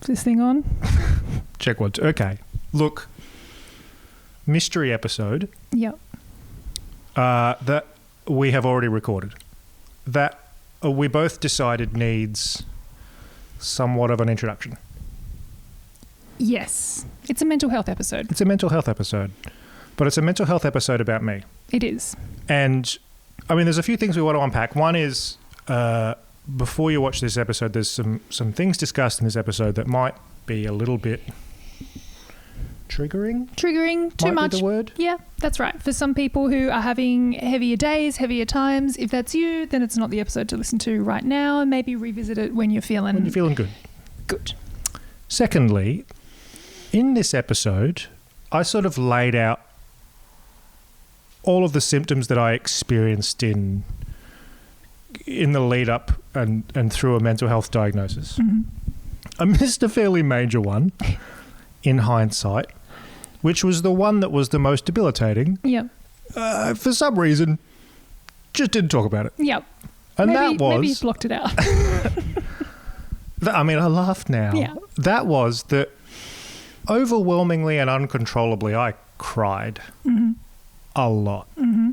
Is this thing on? Check one, two. Okay. Look, mystery episode. Yep. That we have already recorded. That we both decided needs somewhat of an introduction. Yes. It's a mental health episode. It's a mental health episode. But it's a mental health episode about me. It is. And, I mean, there's a few things we want to unpack. One is, before you watch this episode, there's some things discussed in this episode that might be a little bit triggering. Triggering, too much. Might be the word. Yeah, that's right. For some people who are having heavier days, heavier times, if that's you, then it's not the episode to listen to right now, and maybe revisit it when you're feeling... When you're feeling good. Good. Secondly, in this episode, I sort of laid out all of the symptoms that I experienced in the lead up and through a mental health diagnosis. Mm-hmm. I missed a fairly major one in hindsight, which was the one that was the most debilitating. Yep. For some reason, just didn't talk about it. Yep. And maybe you blocked it out. I mean, I laugh now. Yeah. That was that overwhelmingly and uncontrollably, I cried. Mm-hmm. A lot. Mm-hmm.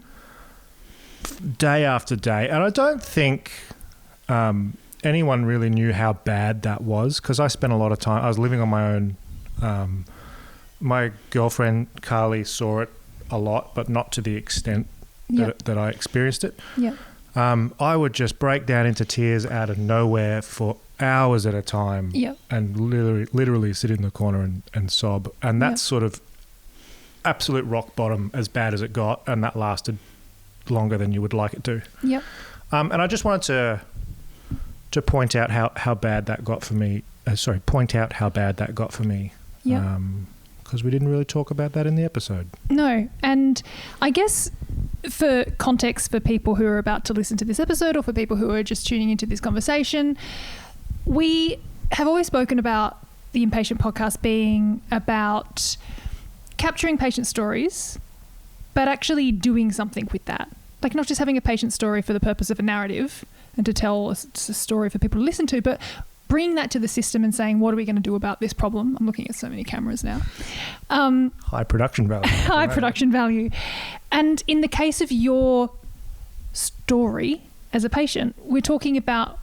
Day after day. And I don't think anyone really knew how bad that was, because I spent a lot of time, I was living on my own. My girlfriend, Carlye, saw it a lot, but not to the extent that I experienced it. Yeah. I would just break down into tears out of nowhere for hours at a time. Yep. And literally sit in the corner and sob. And that's sort of absolute rock bottom, as bad as it got, and that lasted longer than you would like it to. Yep. And I just wanted to point out how bad that got for me. Point out how bad that got for me. Yeah. Because we didn't really talk about that in the episode. No. And I guess for context for people who are about to listen to this episode, or for people who are just tuning into this conversation, we have always spoken about the Impatient podcast being about capturing patient stories, but actually doing something with that. Like, not just having a patient story for the purpose of a narrative and to tell a story for people to listen to, but bringing that to the system and saying, what are we going to do about this problem? I'm looking at so many cameras now. High production value. High production value. And in the case of your story as a patient, we're talking about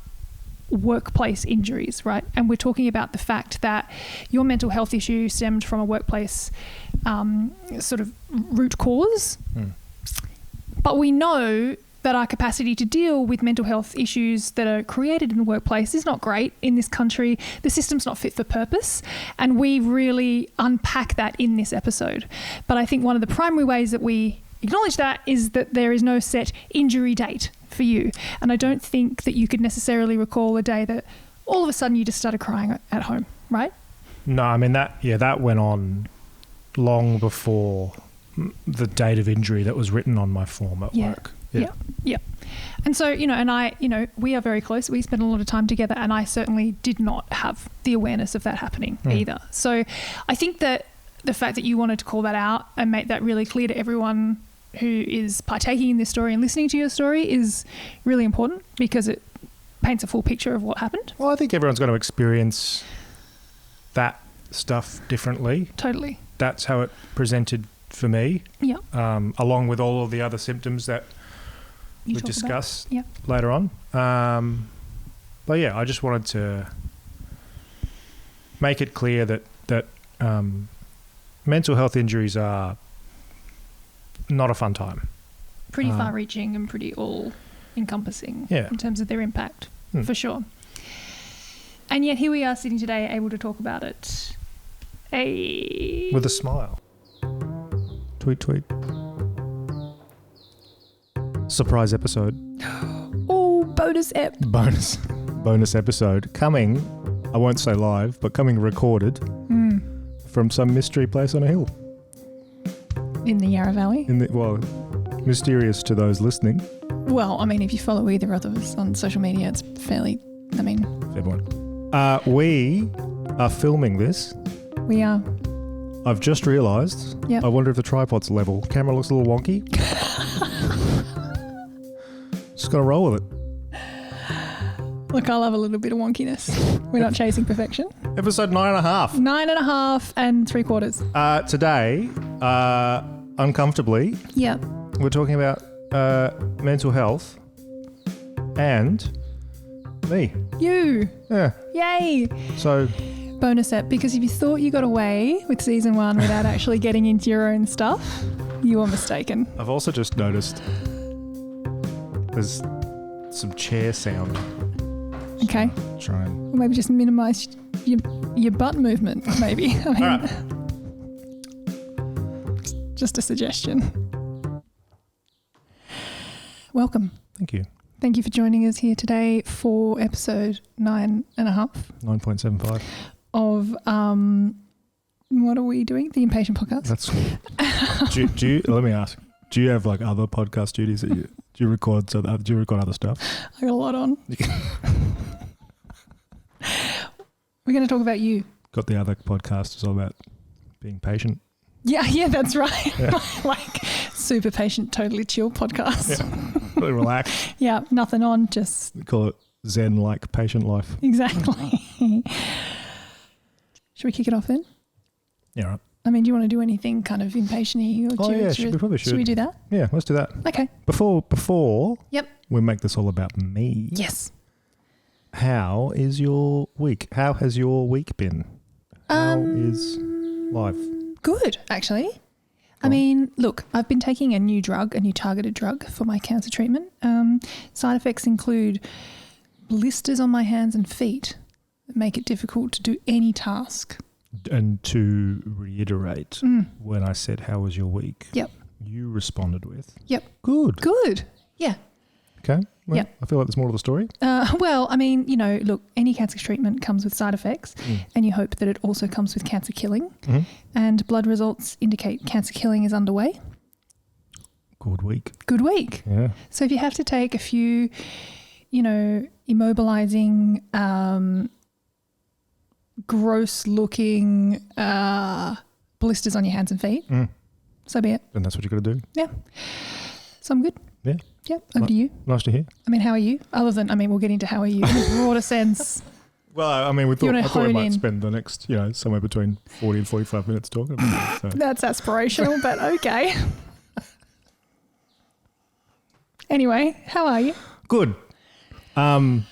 workplace injuries, right? And we're talking about the fact that your mental health issue stemmed from a workplace sort of root cause. But we know that our capacity to deal with mental health issues that are created in the workplace is not great in this country. The system's not fit for purpose, and we really unpack that in this episode. But I think one of the primary ways that we acknowledge that is that there is no set injury date for you. And I don't think that you could necessarily recall a day that all of a sudden you just started crying at home, right? No, I mean, that went on long before the date of injury that was written on my form at work. Yeah. And so, and we are very close. We spend a lot of time together, and I certainly did not have the awareness of that happening either. So I think that the fact that you wanted to call that out and make that really clear to everyone who is partaking in this story and listening to your story is really important, because it paints a full picture of what happened. Well, I think everyone's going to experience that stuff differently. Totally. That's how it presented for me. Yeah. Along with all of the other symptoms that we discuss later on. But yeah, I just wanted to make it clear that mental health injuries are not a fun time. Pretty far-reaching and pretty all-encompassing in terms of their impact, for sure. And yet here we are sitting today able to talk about it. With a smile. Tweet, tweet. Surprise episode. Oh, bonus ep. Bonus episode. Coming, I won't say live, but coming recorded from some mystery place on a hill. In the Yarra Valley? Mysterious to those listening. Well, I mean, if you follow either of us on social media, it's fairly, fair point. We are filming this. We are. I've just realised. Yep. I wonder if the tripod's level. Camera looks a little wonky. Just got to roll with it. Look, I love a little bit of wonkiness. We're not chasing perfection. Episode 9.5. 9.5 and 3/4. Today, uncomfortably, Yep. we're talking about mental health and me. You. Yeah. Yay. So, Bonus ep, because if you thought you got away with season 1 without actually getting into your own stuff, you were mistaken. I've also just noticed there's some chair sound. Okay. Try and... Or maybe just minimise your butt movement, maybe. I mean, All right. just a suggestion. Welcome. Thank you. Thank you for joining us here today for episode 9.5 9.75. of what are we doing? The Impatient podcast. That's do you let me ask. Do you have like other podcast duties that do you record do you record other stuff? I got a lot on. We're going to talk about you. Got the other podcast is all about being patient. Yeah, that's right. Yeah. Like super patient, totally chill podcast. Yeah. Really relax. Yeah, nothing on, just We call it Zen like patient life. exactly. Should we kick it off then? Yeah, right. I mean, do you want to do anything kind of impatient-y? Or We probably should. Should we do that? Yeah, let's do that. Okay. Before Yep. we make this all about me. Yes. How is your week? How has your week been? How is life? Good, actually. I on. mean, look, I've been taking a new targeted drug for my cancer treatment. Side effects include blisters on my hands and feet that make it difficult to do any task. And to reiterate, when I said, how was your week? Yep. You responded with, Yep. good. Good. Yeah. Okay. Well, Yep. I feel like there's more to the story. Well, I mean, look, any cancer treatment comes with side effects, and you hope that it also comes with cancer killing. Mm-hmm. And blood results indicate cancer killing is underway. Good week. Good week. Yeah. So if you have to take a few, immobilizing, gross-looking blisters on your hands and feet, so be it. And that's what you got to do. Yeah. So I'm good. Yeah. Yep. Over to you. Nice to hear. I mean, how are you? We'll get into how are you in a broader sense. Well, I mean, I thought we hone might in? spend the next, somewhere between 40 and 45 minutes talking about it. So. That's aspirational, but okay. Anyway, how are you? Good. How am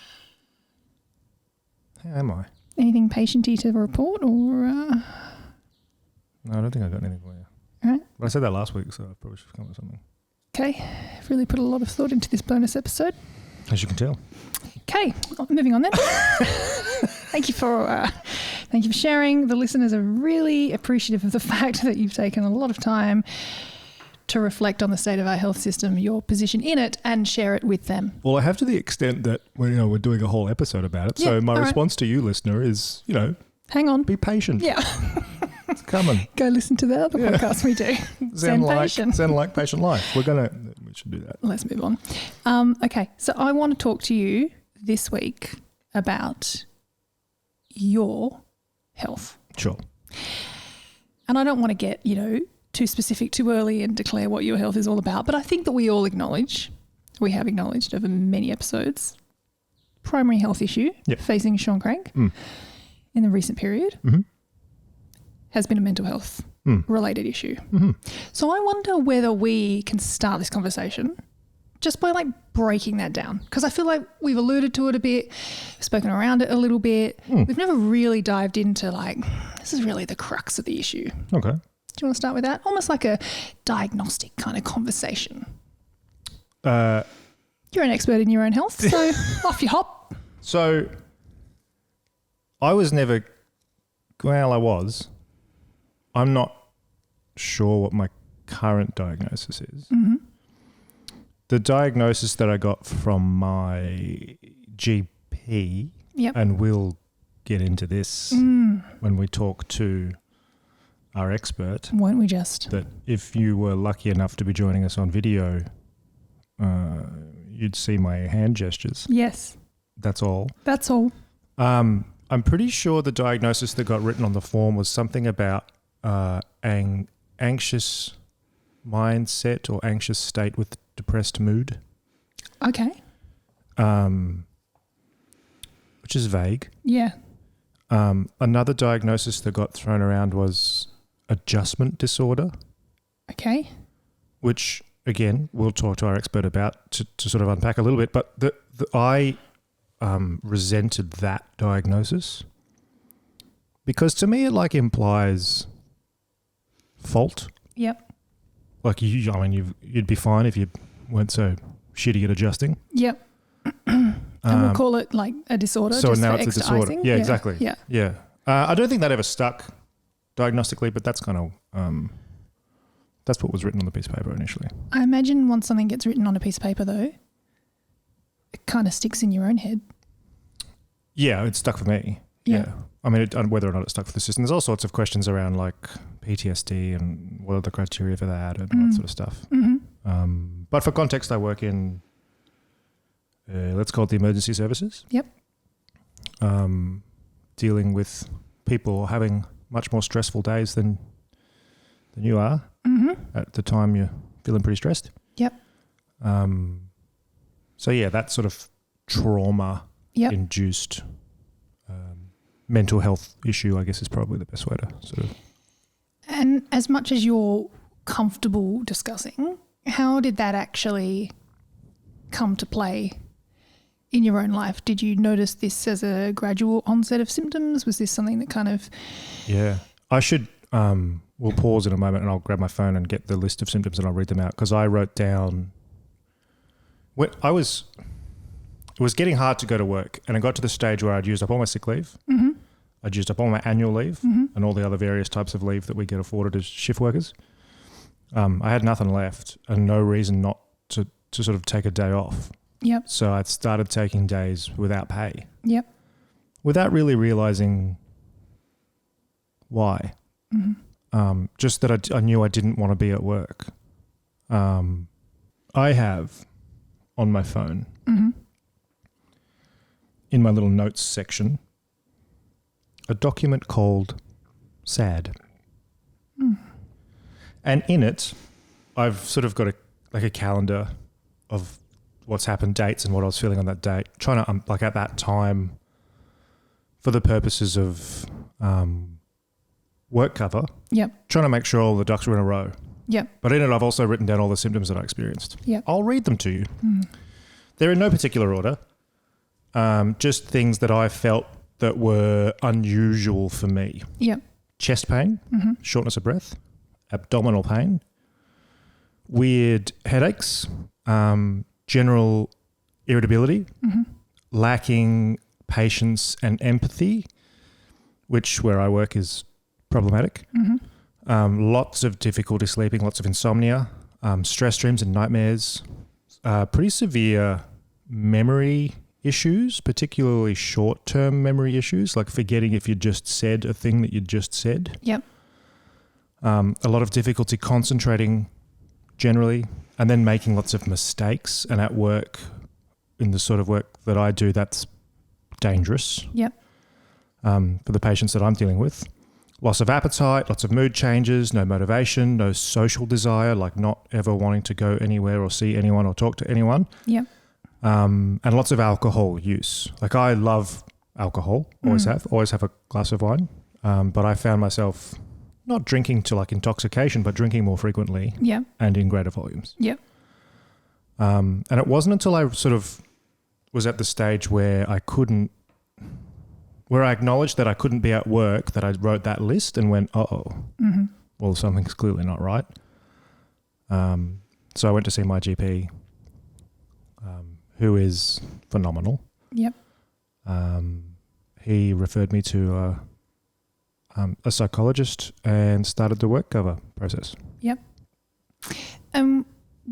I? Anything patient-y to report or... No, I don't think I got anything for you. All right. But I said that last week, so I probably should have come up with something. Okay. I've really put a lot of thought into this bonus episode. As you can tell. Okay. Moving on then. Thank you for sharing. The listeners are really appreciative of the fact that you've taken a lot of time to reflect on the state of our health system, your position in it, and share it with them. Well, I have to the extent that we're doing a whole episode about it. Yeah, So my all right. response to you, listener, is, Hang on. be patient. Yeah. It's coming. Go listen to the other podcast we do. Zen patient. Zen like patient life. We should do that. Let's move on. Okay, so I want to talk to you this week about your health. Sure. And I don't want to get, too specific too early and declare what your health is all about, but I think that we have acknowledged over many episodes, primary health issue facing Sean Craig in the recent period has been a mental health related issue. Mm-hmm. So I wonder whether we can start this conversation just by breaking that down, because I feel like we've alluded to it a bit, we've spoken around it a little bit. We've never really dived into this is really the crux of the issue. Okay. Do you want to start with that? Almost like a diagnostic kind of conversation. You're an expert in your own health, so off you hop. So I was never, I was. I'm not sure what my current diagnosis is. Mm-hmm. The diagnosis that I got from my GP, and we'll get into this when we talk to our expert. Won't we just? That if you were lucky enough to be joining us on video, you'd see my hand gestures. Yes. That's all. That's all. I'm pretty sure the diagnosis that got written on the form was something about anxious mindset or anxious state with depressed mood. Okay. which is vague. Yeah. Another diagnosis that got thrown around was adjustment disorder. Okay. Which, again, we'll talk to our expert about to sort of unpack a little bit. But I resented that diagnosis because to me it like implies fault. Yep. Like you'd be fine if you weren't so shitty at adjusting. Yep. And we'll call it like a disorder. So just now for it's a extra disorder. icing. Yeah, exactly. Yeah. Yeah. I don't think that ever stuck diagnostically, but that's kind of that's what was written on the piece of paper initially. I imagine once something gets written on a piece of paper, though, it kind of sticks in your own head. Yeah, it stuck for me. Yeah. I mean, whether or not it stuck for the system. There's all sorts of questions around like PTSD and what are the criteria for that and all that sort of stuff. Mm-hmm. But for context, I work in, let's call it the emergency services. Yep. Dealing with people having much more stressful days than you are. Mm-hmm. At the time you're feeling pretty stressed. Yep. So yeah, that sort of trauma induced mental health issue, I guess, is probably the best way to sort of. And as much as you're comfortable discussing, how did that actually come to play in your own life? Did you notice this as a gradual onset of symptoms? Was this something that kind of... Yeah. I should... we'll pause in a moment and I'll grab my phone and get the list of symptoms and I'll read them out because I wrote down... It was getting hard to go to work and I got to the stage where I'd used up all my sick leave. Mm-hmm. I'd used up all my annual leave and all the other various types of leave that we get afforded as shift workers. I had nothing left and no reason not to sort of take a day off. Yep. So I started taking days without pay. Yep. Without really realising why. Mm-hmm. Just that I knew I didn't want to be at work. I have on my phone, in my little notes section, a document called Sad. And in it, I've sort of got a calendar of what's happened, dates and what I was feeling on that date, trying to, like at that time, for the purposes of work cover, trying to make sure all the ducks were in a row. Yep. But in it, I've also written down all the symptoms that I experienced. Yep. I'll read them to you. They're in no particular order, just things that I felt that were unusual for me. Yep. Chest pain, shortness of breath, abdominal pain, weird headaches, general irritability, lacking patience and empathy, which where I work is problematic. Lots of difficulty sleeping, lots of insomnia, stress dreams and nightmares, pretty severe memory issues, particularly short-term memory issues, like forgetting if you just said a thing that you just said. Yep. A lot of difficulty concentrating generally, and then making lots of mistakes. And at work, in the sort of work that I do, that's dangerous. Yep. For the patients that I'm dealing with. Loss of appetite, lots of mood changes, no motivation, no social desire, like not ever wanting to go anywhere or see anyone or talk to anyone. Yep. And lots of alcohol use. Like I love alcohol, always have a glass of wine. But I found myself not drinking to like intoxication, but drinking more frequently and in greater volumes. Yep. And it wasn't until I sort of was at the stage where I acknowledged that I couldn't be at work that I wrote that list and went, well, something's clearly not right. So I went to see my GP, who is phenomenal. Yep. He referred me to a psychologist and started the work cover process. Yep.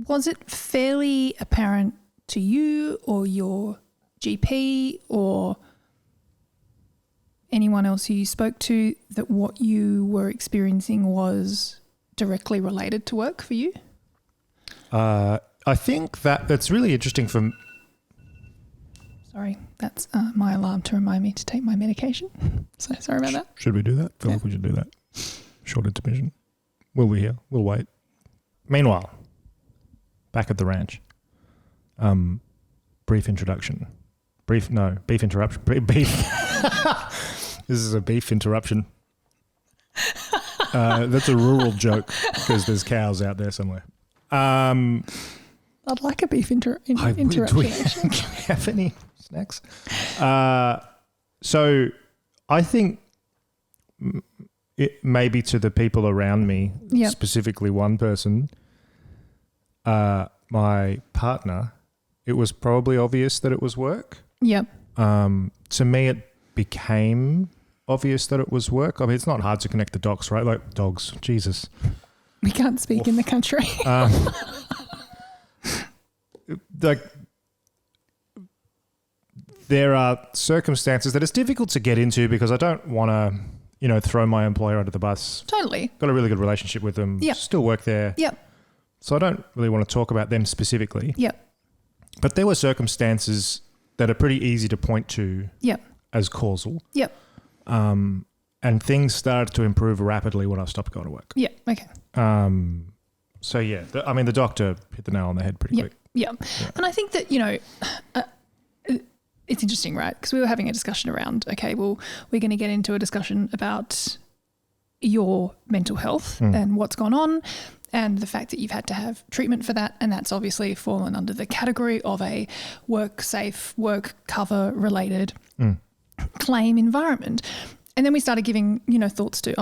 Was it fairly apparent to you or your GP or anyone else who you spoke to that what you were experiencing was directly related to work for you? I think that's really interesting from... Sorry, that's my alarm to remind me to take my medication. So sorry about that. Should we do that? I feel like we should do that. Short intermission. We'll be here. We'll wait. Meanwhile, back at the ranch. Brief introduction. Beef interruption. Beef. This is a beef interruption. That's a rural joke because there's cows out there somewhere. I'd like a beef interruption. Do we have any snacks? So I think it maybe to the people around me, specifically one person, my partner, it was probably obvious that it was work. Yep. To me, it became obvious that it was work. I mean, it's not hard to connect the dots, right? Like dogs. Jesus. We can't speak in the country. Like, there are circumstances that it's difficult to get into because I don't want to, throw my employer under the bus. Totally. Got a really good relationship with them. Yep. Still work there. Yep. So I don't really want to talk about them specifically. Yep. But there were circumstances that are pretty easy to point to as causal. Yep. And things started to improve rapidly when I stopped going to work. Yeah. Okay. So yeah, the doctor hit the nail on the head pretty quick. Yeah. And I think that, it's interesting, right? Because we were having a discussion around, okay, well, we're going to get into a discussion about your mental health and what's gone on and the fact that you've had to have treatment for that. And that's obviously fallen under the category of a work safe, work cover related claim environment. And then we started giving, thoughts to,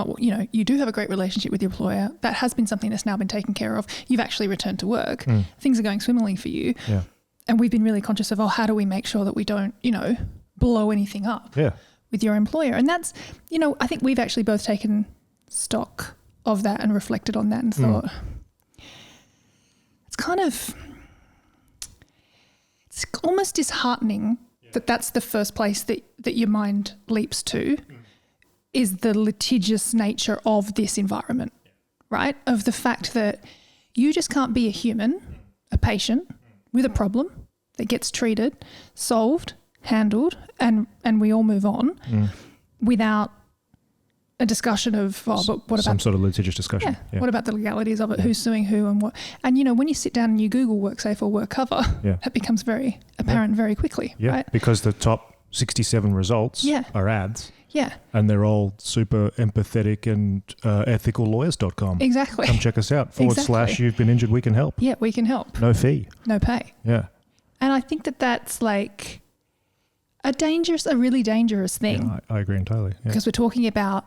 you do have a great relationship with your employer. That has been something that's now been taken care of. You've actually returned to work. Things are going swimmingly for you. Yeah. And we've been really conscious of, how do we make sure that we don't, blow anything up with your employer? And that's, I think we've actually both taken stock of that and reflected on that and thought, it's almost disheartening that that's the first place that your mind leaps to is the litigious nature of this environment, right? Of the fact that you just can't be a human, a patient with a problem that gets treated, solved, handled, and we all move on without a discussion of, but what about some sort of litigious discussion? Yeah. What about the legalities of it? Who's suing who and what? And when you sit down and you Google WorkSafe or WorkCover, that becomes very apparent very quickly, right? Because the top 67 results are ads. Yeah. And they're all super empathetic and ethicallawyer.com. Exactly. Come check us out. / you've been injured, we can help. Yeah, we can help. No fee. No pay. Yeah. And I think that that's like a really dangerous thing. Yeah, I agree entirely. Because we're talking about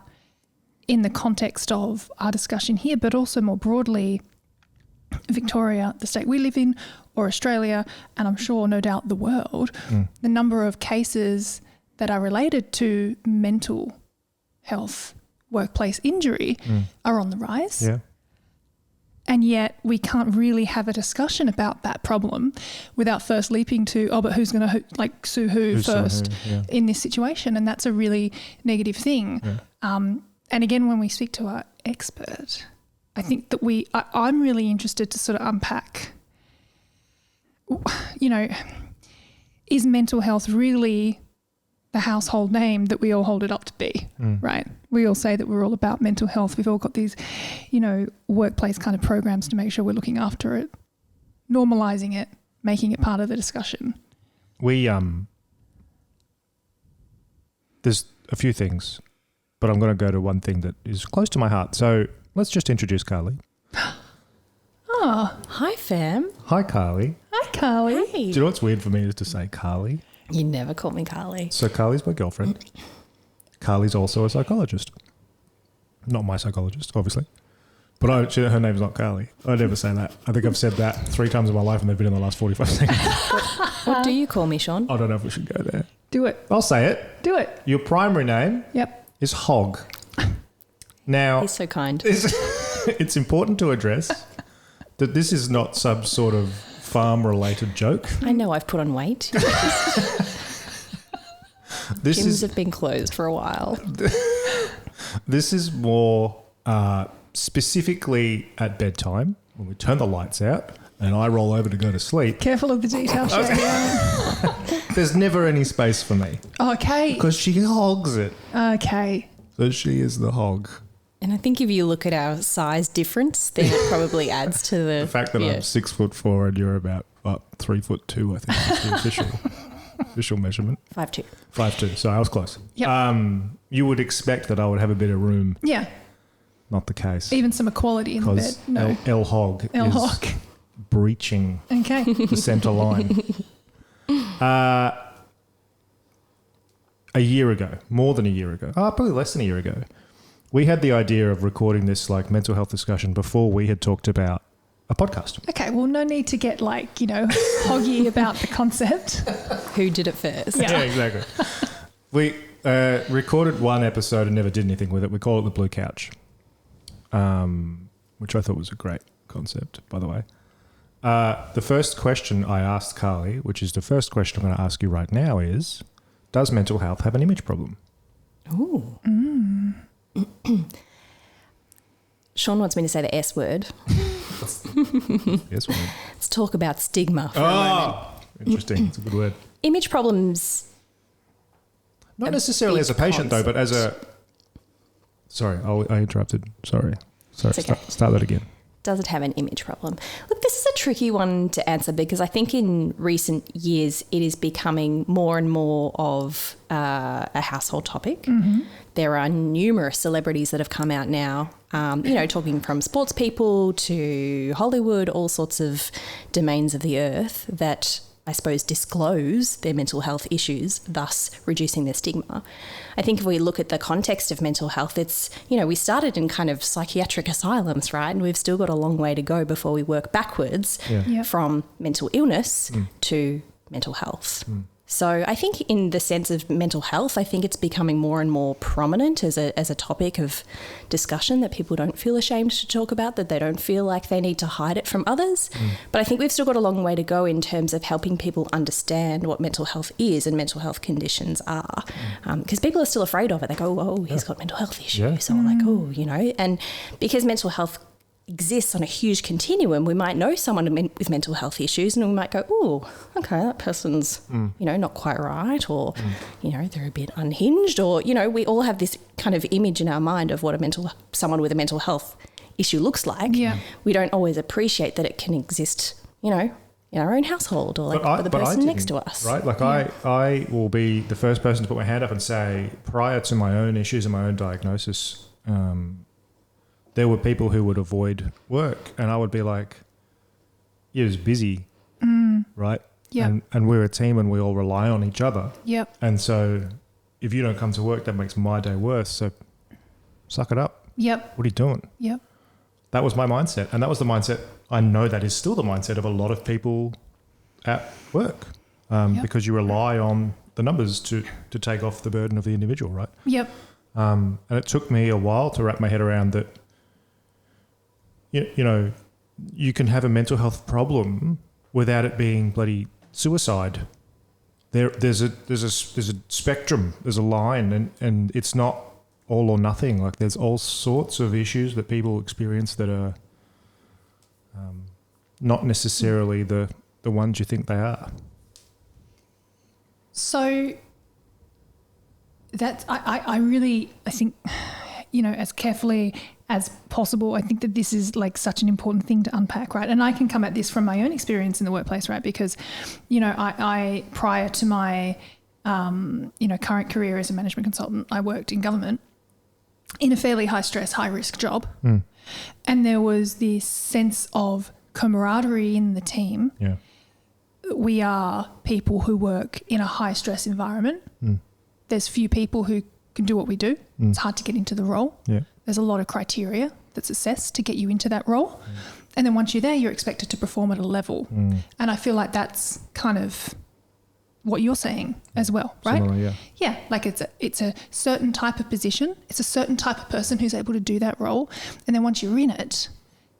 in the context of our discussion here, but also more broadly, Victoria, the state we live in, or Australia, and I'm sure no doubt the world, the number of cases that are related to mental health, workplace injury are on the rise. Yeah. And yet we can't really have a discussion about that problem without first leaping to, but who's going to sue who first in this situation? And that's a really negative thing. Yeah. And again, when we speak to our expert, I think that I'm really interested to sort of unpack, is mental health really the household name that we all hold it up to be, right? We all say that we're all about mental health. We've all got these, workplace kind of programs to make sure we're looking after it, normalizing it, making it part of the discussion. There's a few things, but I'm going to go to one thing that is close to my heart. So let's just introduce Carlye. Oh, hi, fam. Hi, Carlye. Hi, Carlye. Hey. Do you know what's weird for me is to say Carlye? You never call me Carlye. So Carlye's my girlfriend. Carlye's also a psychologist. Not my psychologist, obviously. But her name's not Carlye. I never say that. I think I've said that 3 times in my life and they've been in the last 45 seconds. What do you call me, Sean? I don't know if we should go there. Do it. I'll say it. Do it. Your primary name is Hog. Now, he's so kind. It's important to address that this is not some sort of farm-related joke. I know I've put on weight. Gyms have been closed for a while. This is more specifically at bedtime when we turn the lights out and I roll over to go to sleep. Careful of the detail, Shane. There's never any space for me. Okay. Because she hogs it. Okay. So she is the hog. And I think if you look at our size difference, then it probably adds to the fact that I'm 6'4" and you're about 3'2", I think is the official. official measurement? 5'2". 5'2". So I was close. Yep. You would expect that I would have a bit of room. Yeah. Not the case. Even some equality in the bed. No. L Hog is breaching the centre line. A year ago, more than a year ago, probably less than a year ago, we had the idea of recording this like mental health discussion before we had talked about a podcast. Okay, well, no need to get hoggy about the concept. Who did it first? Yeah. Yeah, exactly. We recorded one episode and never did anything with it. We call it the Blue Couch, which I thought was a great concept, by the way. The first question I asked Carlye, which is the first question I'm going to ask you right now, is, does mental health have an image problem? Ooh. Sean wants me to say the S word. Yes, word. Let's talk about stigma for a moment. Interesting. It's a good word. Image problems. Not necessarily as a patient, though, but as a... Sorry, I interrupted. Sorry. It's okay. Start that again. Does it have an image problem? Look, this is a tricky one to answer because I think in recent years it is becoming more and more of a household topic. Mm-hmm. There are numerous celebrities that have come out now, talking from sports people to Hollywood, all sorts of domains of the earth that I suppose disclose their mental health issues, thus reducing their stigma. I think if we look at the context of mental health, it's, we started in kind of psychiatric asylums, right? And we've still got a long way to go before we work backwards from mental illness to mental health. So I think in the sense of mental health, I think it's becoming more and more prominent as a topic of discussion that people don't feel ashamed to talk about, that they don't feel like they need to hide it from others. But I think we've still got a long way to go in terms of helping people understand what mental health is and mental health conditions are. Because people are still afraid of it. They go, oh, he's got mental health issues. Yeah. So like, and because mental health exists on a huge continuum, we might know someone with mental health issues and we might go, oh, okay, that person's, not quite right, or, they're a bit unhinged, or, we all have this kind of image in our mind of what someone with a mental health issue looks like. Yeah. We don't always appreciate that it can exist, in our own household or for the person next to us. Right? Like I will be the first person to put my hand up and say, prior to my own issues and my own diagnosis, there were people who would avoid work and I would be like, you're just busy, right? Yeah. And we're a team and we all rely on each other. Yep. And so if you don't come to work, that makes my day worse. So suck it up. Yep. What are you doing? Yep. That was my mindset. And that was the mindset, I know that is still the mindset of a lot of people at work because you rely on the numbers to take off the burden of the individual, right? Yep. And it took me a while to wrap my head around that. You can have a mental health problem without it being bloody suicide. There's a spectrum, there's a line, and it's not all or nothing. Like there's all sorts of issues that people experience that are not necessarily the ones you think they are. So that's I think, as carefully as possible, I think that this is like such an important thing to unpack, right? And I can come at this from my own experience in the workplace, right? Because, I prior to my, current career as a management consultant, I worked in government in a fairly high stress, high risk job. And there was this sense of camaraderie in the team. Yeah. We are people who work in a high stress environment. There's few people who can do what we do. It's hard to get into the role. Yeah. There's a lot of criteria that's assessed to get you into that role. And then once you're there, you're expected to perform at a level. And I feel like that's kind of what you're saying as well, right? Similar, yeah. Yeah, like it's a certain type of position. It's a certain type of person who's able to do that role. And then once you're in it,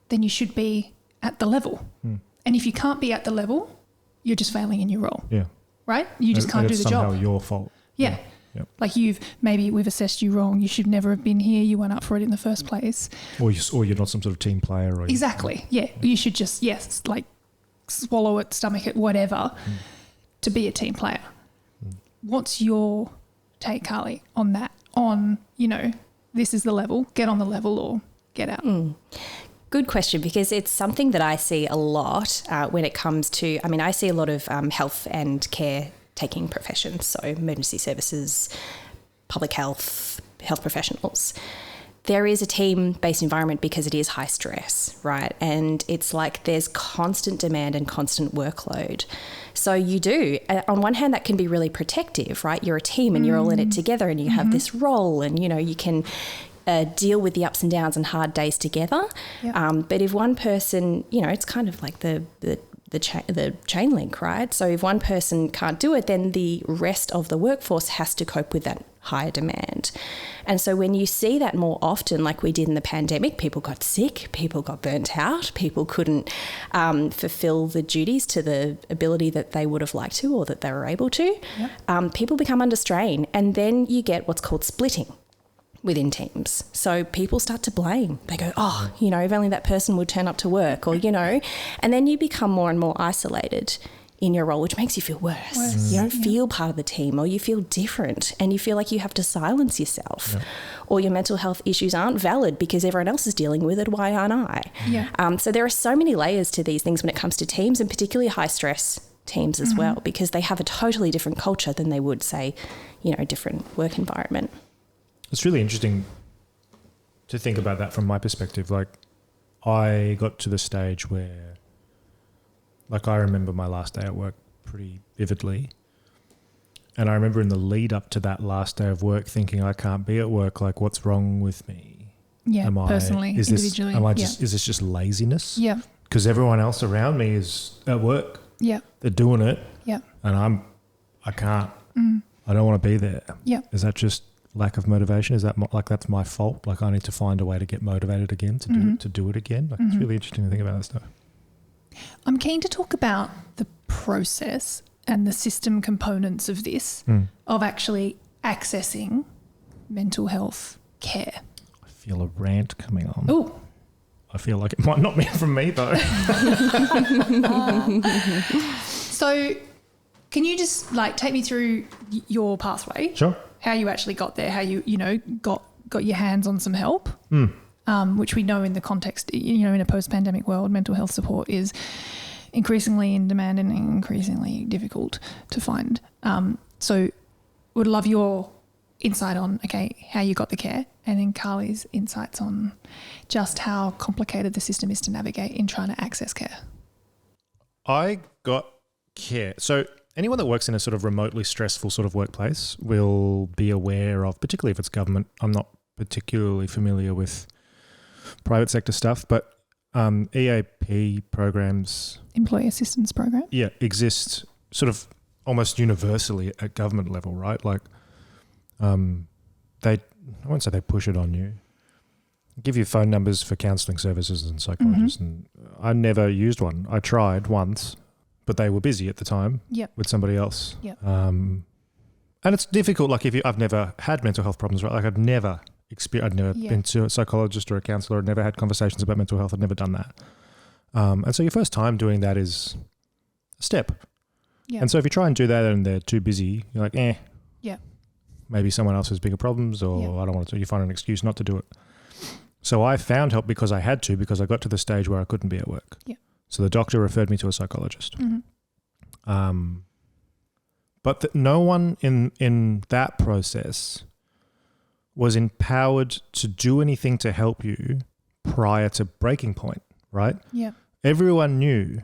then you should be at the level. And if you can't be at the level, you're just failing in your role. Yeah. Right? You just can't do the job. It's somehow your fault. Yeah. Yep. Like we've assessed you wrong. You should never have been here. You weren't up for it in the first place. Or you're not some sort of team player. Or exactly. Yeah. You should just, swallow it, stomach it, whatever, to be a team player. What's your take, Carlye, on that? On, this is the level, get on the level or get out. Good question, because it's something that I see a lot when it comes to, I see a lot of health and care taking professions, so emergency services, public health, health professionals. There is a team-based environment because it is high stress, right? And it's like there's constant demand and constant workload. So you do, on one hand, that can be really protective, right? You're a team and you're all in it together and you have this role and, you know, you can deal with the ups and downs and hard days together. Yep. But if one person, you know, it's kind of like the chain link, right? So if one person can't do it, then the rest of the workforce has to cope with that higher demand. And so when you see that more often, like we did in the pandemic, people got sick, people got burnt out, people couldn't fulfill the duties to the ability that they would have liked to or that they were able to. Yep. People become under strain, and then you get what's called splitting within teams. So people start to blame. They go, oh, you know, if only that person would turn up to work, or, you know, and then you become more and more isolated in your role, which makes you feel worse. You don't feel part of the team, or you feel different, and you feel like you have to silence yourself, or your mental health issues aren't valid because everyone else is dealing with it. Why aren't I? So there are so many layers to these things when it comes to teams, and particularly high stress teams as well, because they have a totally different culture than they would, say, you know, different work environment. It's really interesting to think about that from my perspective. Like, I got to the stage where, like, I remember my last day at work pretty vividly. And I remember in the lead up to that last day of work thinking, I can't be at work. Like, what's wrong with me? Yeah, personally, individually. Is this just laziness? Yeah. Because everyone else around me is at work. Yeah. They're doing it. Yeah. And I can't. I don't want to be there. Yeah. Is that just lack of motivation? Is that like that's my fault? Like, I need to find a way to get motivated again to do it again. Like, it's really interesting to think about that stuff. I'm keen to talk about the process and the system components of this, of actually accessing mental health care. I feel a rant coming on. Oh, I feel like it might not be from me though. So can you just like take me through your pathway? Sure. How you actually got there, how you know, got your hands on some help, which we know in the context, you know, in a post-pandemic world, mental health support is increasingly in demand and increasingly difficult to find. So would love your insight on, okay, how you got the care, and then Carlye's insights on just how complicated the system is to navigate in trying to access care. I got care. So anyone that works in a sort of remotely stressful sort of workplace will be aware of, particularly if it's government. I'm not particularly familiar with private sector stuff, but EAP programs, employee assistance program, exist sort of almost universally at government level, right? Like, I won't say they push it on you. Give you phone numbers for counselling services and psychologists, and I never used one. I tried once, but they were busy at the time with somebody else. And it's difficult. Like, I've never had mental health problems, right? Like, I'd never been to a psychologist or a counsellor. I'd never had conversations about mental health. I'd never done that. And so your first time doing that is a step. And so if you try and do that and they're too busy, you're like, maybe someone else has bigger problems, or I don't want to. You find an excuse not to do it. So I found help because I had to, because I got to the stage where I couldn't be at work. So the doctor referred me to a psychologist. But no one in that process was empowered to do anything to help you prior to breaking point, right? Everyone knew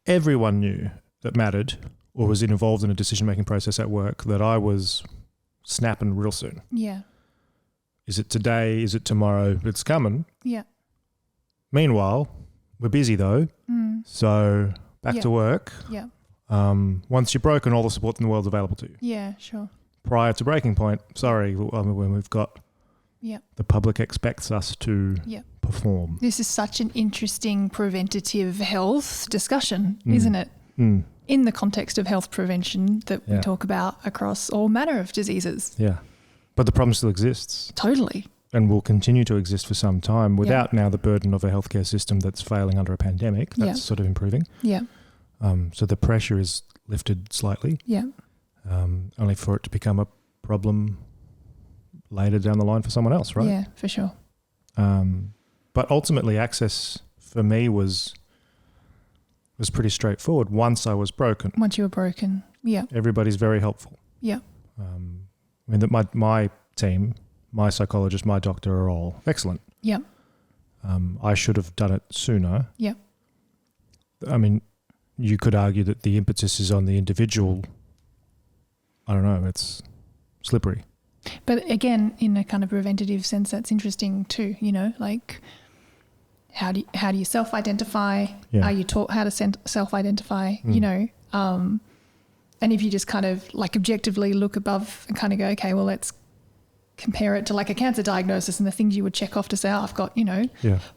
that mattered or was involved in a decision-making process at work that I was snapping real soon. Is it today? Is it tomorrow? It's coming. Meanwhile, we're busy though. So back to work. Once you're broken, all the support in the world's available to you. Prior to breaking point, sorry, when we've got the public expects us to perform. This is such an interesting preventative health discussion, isn't it? In the context of health prevention that we talk about across all manner of diseases. But the problem still exists. Totally. And will continue to exist for some time without now the burden of a healthcare system that's failing under a pandemic. That's sort of improving. So the pressure is lifted slightly. Only for it to become a problem later down the line for someone else, right? Yeah, for sure. But ultimately access for me was was pretty straightforward. Once I was broken, Once you were broken. Yeah. everybody's very helpful. Yeah. I mean, my team, my psychologist, my doctor are all excellent. Yeah. I should have done it sooner. Yeah. I mean, you could argue that the impetus is on the individual. I don't know. It's slippery. But again, in a kind of preventative sense, that's interesting too, you know, like how do you self-identify? Yeah. Are you taught how to self-identify, you know? And if you just kind of like objectively look above and kind of go, okay, well, let's compare it to like a cancer diagnosis and the things you would check off to say, oh, I've got, you know,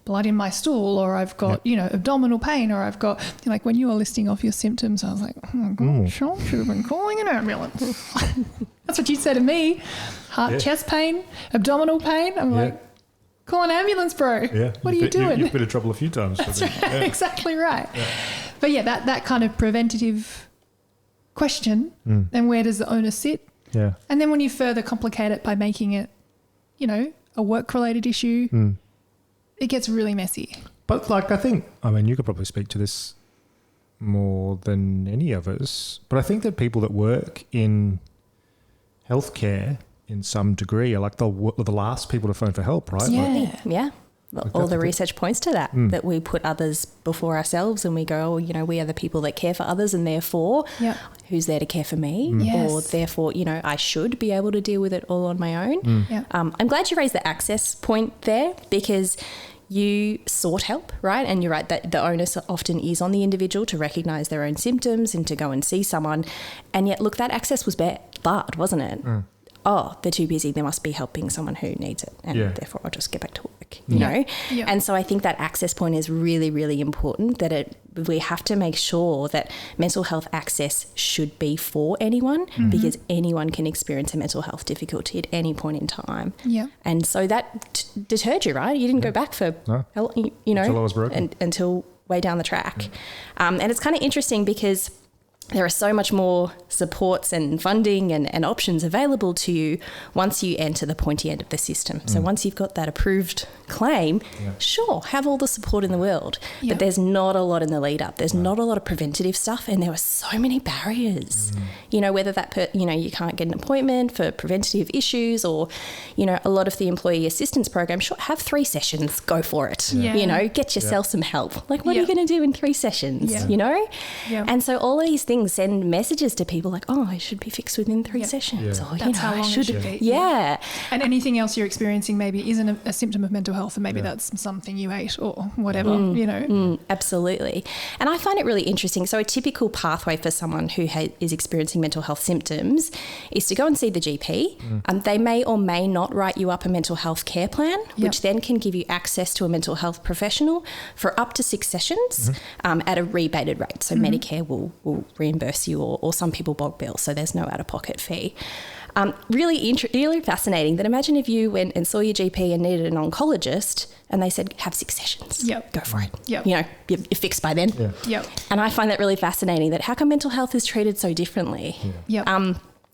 blood in my stool, or I've got, you know, abdominal pain, or I've got, you know, like when you were listing off your symptoms, I was like, oh my gosh, I should have been calling an ambulance. That's what you said to me. Heart, chest pain, abdominal pain. I'm like, call an ambulance, bro. Yeah. What are you doing? You've been in trouble a few times. That's right. Exactly right. Yeah. But yeah, that kind of preventative question, and where does the onus sit? Yeah. And then when you further complicate it by making it, you know, a work-related issue, it gets really messy. But like, I mean, you could probably speak to this more than any of us, but I think that people that work in healthcare in some degree are like the last people to phone for help, right? Yeah. All the research points to that, that we put others before ourselves, and we go, oh, you know, we are the people that care for others, and therefore who's there to care for me? Or therefore, you know, I should be able to deal with it all on my own. I'm glad you raised the access point there, because you sought help, right? And you're right that the onus often is on the individual to recognise their own symptoms and to go and see someone. And yet, look, that access was barred, wasn't it? Oh, they're too busy. They must be helping someone who needs it. And therefore I'll just get back to work, you know? Yeah. And so I think that access point is really, really important, that we have to make sure that mental health access should be for anyone, because anyone can experience a mental health difficulty at any point in time. Yeah. And so that deterred you, right? You didn't go back for, you know, until I was broken. Until way down the track. And it's kind of interesting because there are so much more supports and funding and options available to you once you enter the pointy end of the system. So once you've got that approved claim, sure, have all the support in the world. But there's not a lot in the lead up. There's not a lot of preventative stuff, and there are so many barriers. You know, whether that, you know, you can't get an appointment for preventative issues, or, you know, a lot of the employee assistance program, sure, have 3 sessions, go for it. You know, get yourself some help. Like, what are you going to do in 3 sessions, you know? And so all of these things send messages to people like, oh, I should be fixed within 3 sessions. Or, that's, you know, how long I should be. Yeah. And anything else you're experiencing maybe isn't a symptom of mental health, and maybe that's something you ate or whatever, you know. Absolutely. And I find it really interesting. So a typical pathway for someone who is experiencing mental health symptoms is to go and see the GP. They may or may not write you up a mental health care plan, which then can give you access to a mental health professional for up to 6 sessions at a rebated rate. So Medicare will reimburse you, or some people bulk bill, so there's no out-of-pocket fee. Really fascinating that imagine if you went and saw your GP and needed an oncologist and they said, have 6 sessions. Go for it. You know, you're fixed by then. And I find that really fascinating, that how come mental health is treated so differently?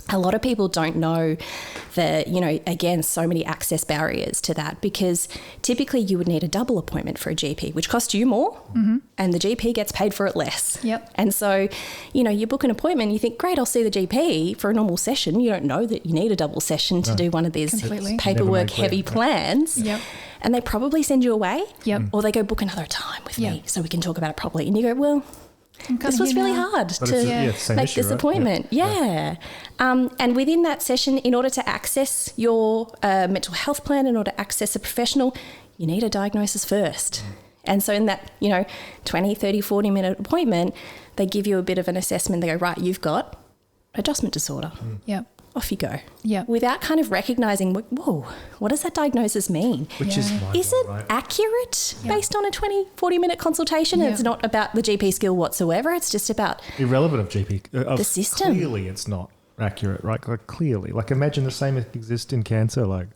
A lot of people don't know that, you know, again, so many access barriers to that, because typically you would need a double appointment for a GP, which costs you more, and the GP gets paid for it less. And so, you know, you book an appointment, you think, great, I'll see the GP for a normal session. You don't know that you need a double session to do one of these paperwork heavy plans. And they probably send you away, or they go, book another time with me so we can talk about it properly. And you go, well, this was really hard to make this appointment. And within that session, in order to access your mental health plan, in order to access a professional, you need a diagnosis first. And so in that, you know, 20, 30, 40-minute appointment, they give you a bit of an assessment. They go, right, you've got adjustment disorder. Off you go. Without kind of recognising, whoa, what does that diagnosis mean? Which is it accurate based on a 20, 40-minute consultation? And it's not about the GP skill whatsoever. It's just about irrelevant of GP the system. Clearly, it's not accurate, right? Like clearly, like imagine the same exists in cancer. Like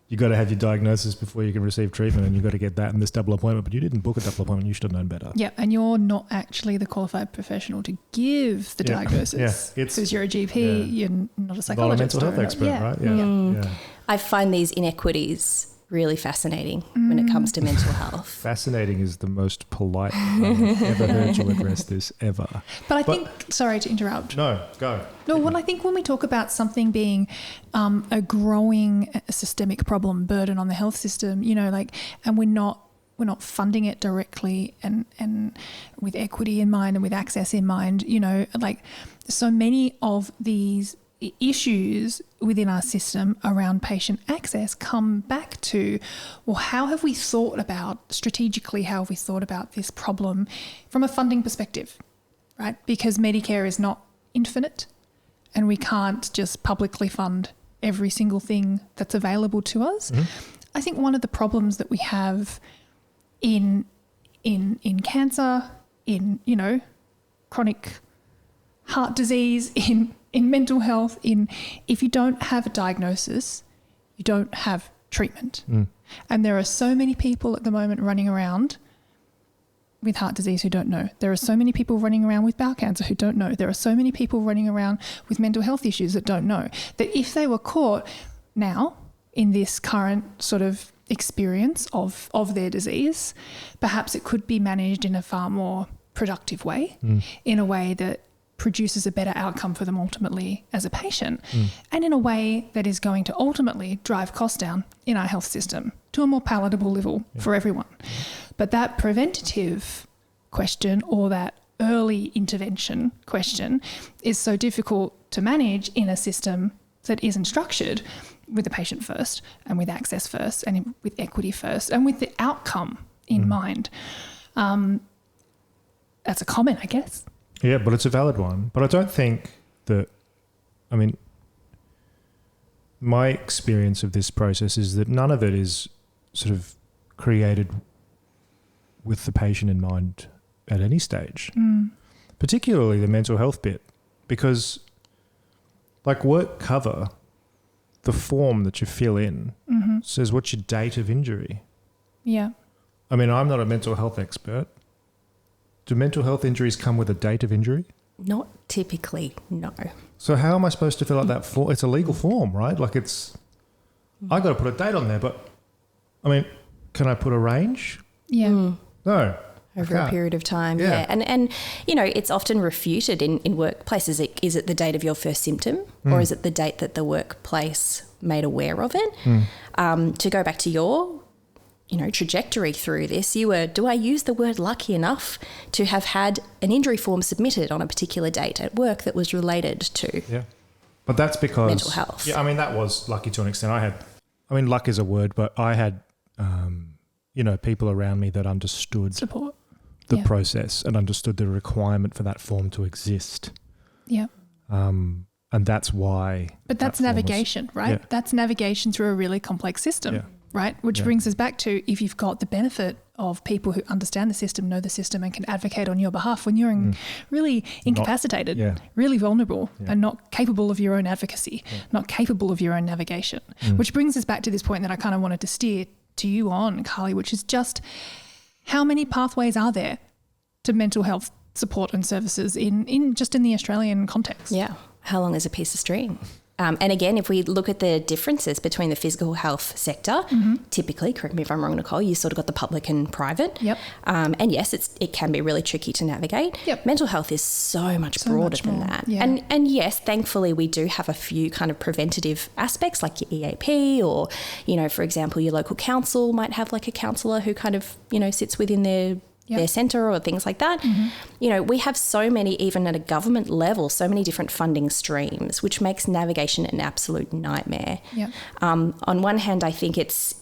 you got to have your diagnosis before you can receive treatment, and you got to get that in this double appointment. But you didn't book a double appointment. You should have known better. And you're not actually the qualified professional to give the diagnosis. Because you're a GP, you're not a psychologist. Not a mental health expert, right? I find these inequities really fascinating when it comes to mental health. Fascinating is the most polite I've ever heard you address this ever. But I think, sorry to interrupt. No, go. No, well, I think when we talk about something being a growing systemic problem, burden on the health system, you know, like, and we're not funding it directly and with equity in mind and with access in mind, you know, like so many of these issues within our system around patient access come back to, well, how have we thought about this problem from a funding perspective, right? Because Medicare is not infinite and we can't just publicly fund every single thing that's available to us. I think one of the problems that we have in cancer, in, you know, chronic heart disease, in mental health, if you don't have a diagnosis, you don't have treatment. And there are so many people at the moment running around with heart disease who don't know. There are so many people running around with bowel cancer who don't know. There are so many people running around with mental health issues that don't know. That if they were caught now in this current sort of experience of their disease, perhaps it could be managed in a far more productive way, in a way that produces a better outcome for them ultimately as a patient, and in a way that is going to ultimately drive costs down in our health system to a more palatable level for everyone. But that preventative question or that early intervention question is so difficult to manage in a system that isn't structured with the patient first and with access first and with equity first and with the outcome in mind. That's a comment, I guess. Yeah, but it's a valid one. But I don't think that, I mean, my experience of this process is that none of it is sort of created with the patient in mind at any stage, particularly the mental health bit, because like work cover, the form that you fill in says what's your date of injury. Yeah. I mean, I'm not a mental health expert. Do mental health injuries come with a date of injury? Not typically, no. So how am I supposed to fill out that form? It's a legal form, right? Like I got to put a date on there, but I mean, can I put a range? Yeah. No. Over a period of time, yeah. And you know, it's often refuted in workplaces. Is it the date of your first symptom or is it the date that the workplace made aware of it? To go back to your, you know, trajectory through this, do I use the word lucky enough to have had an injury form submitted on a particular date at work that was related to but that's because mental health? Yeah, I mean, that was lucky to an extent. Luck is a word, but I had, you know, people around me that understood Support. the process and understood the requirement for that form to exist. Yeah. And that's why. But that's navigation, right? Yeah. That's navigation through a really complex system, right? Which brings us back to, if you've got the benefit of people who understand the system, know the system and can advocate on your behalf when you're really incapacitated, really vulnerable and not capable of your own advocacy, not capable of your own navigation. Which brings us back to this point that I kind of wanted to steer to you on, Carlye, which is just how many pathways are there to mental health support and services in just in the Australian context? Yeah. How long is a piece of string? And again, if we look at the differences between the physical health sector, typically, correct me if I'm wrong, Nicole, you sort of got the public and private. Yep. And yes, it can be really tricky to navigate. Yep. Mental health is so much broader than that. Yeah. And yes, thankfully, we do have a few kind of preventative aspects like your EAP or, you know, for example, your local council might have like a counsellor who kind of, you know, sits within their centre or things like that. You know, we have so many, even at a government level, so many different funding streams, which makes navigation an absolute nightmare. Yeah. On one hand, I think it's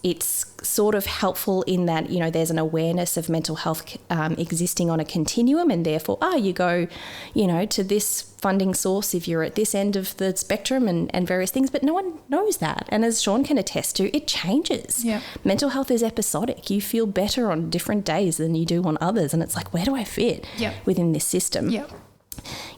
sort of helpful in that, you know, there's an awareness of mental health existing on a continuum, and therefore, you go, you know, to this funding source if you're at this end of the spectrum and various things, but no one knows that. And as Sean can attest to, it changes. Yeah. Mental health is episodic. You feel better on different days than you do on others. And it's like, where do I fit within this system? Yeah.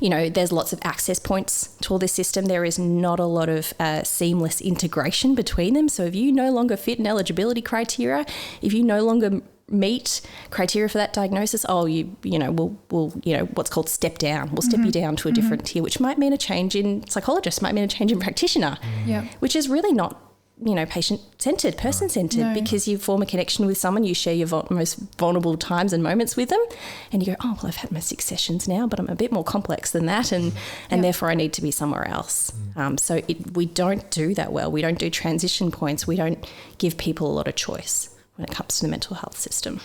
You know, there's lots of access points to all this system. There is not a lot of seamless integration between them. So if you no longer fit an eligibility criteria, if you no longer meet criteria for that diagnosis, we'll you know, what's called step down. We'll step you down to a different tier, which might mean a change in psychologist, might mean a change in practitioner, which is really not patient-centered, person-centered, No. because you form a connection with someone, you share your most vulnerable times and moments with them, and you go, oh, well, I've had my 6 sessions now, but I'm a bit more complex than that, and therefore I need to be somewhere else. So we don't do that well. We don't do transition points. We don't give people a lot of choice when it comes to the mental health system.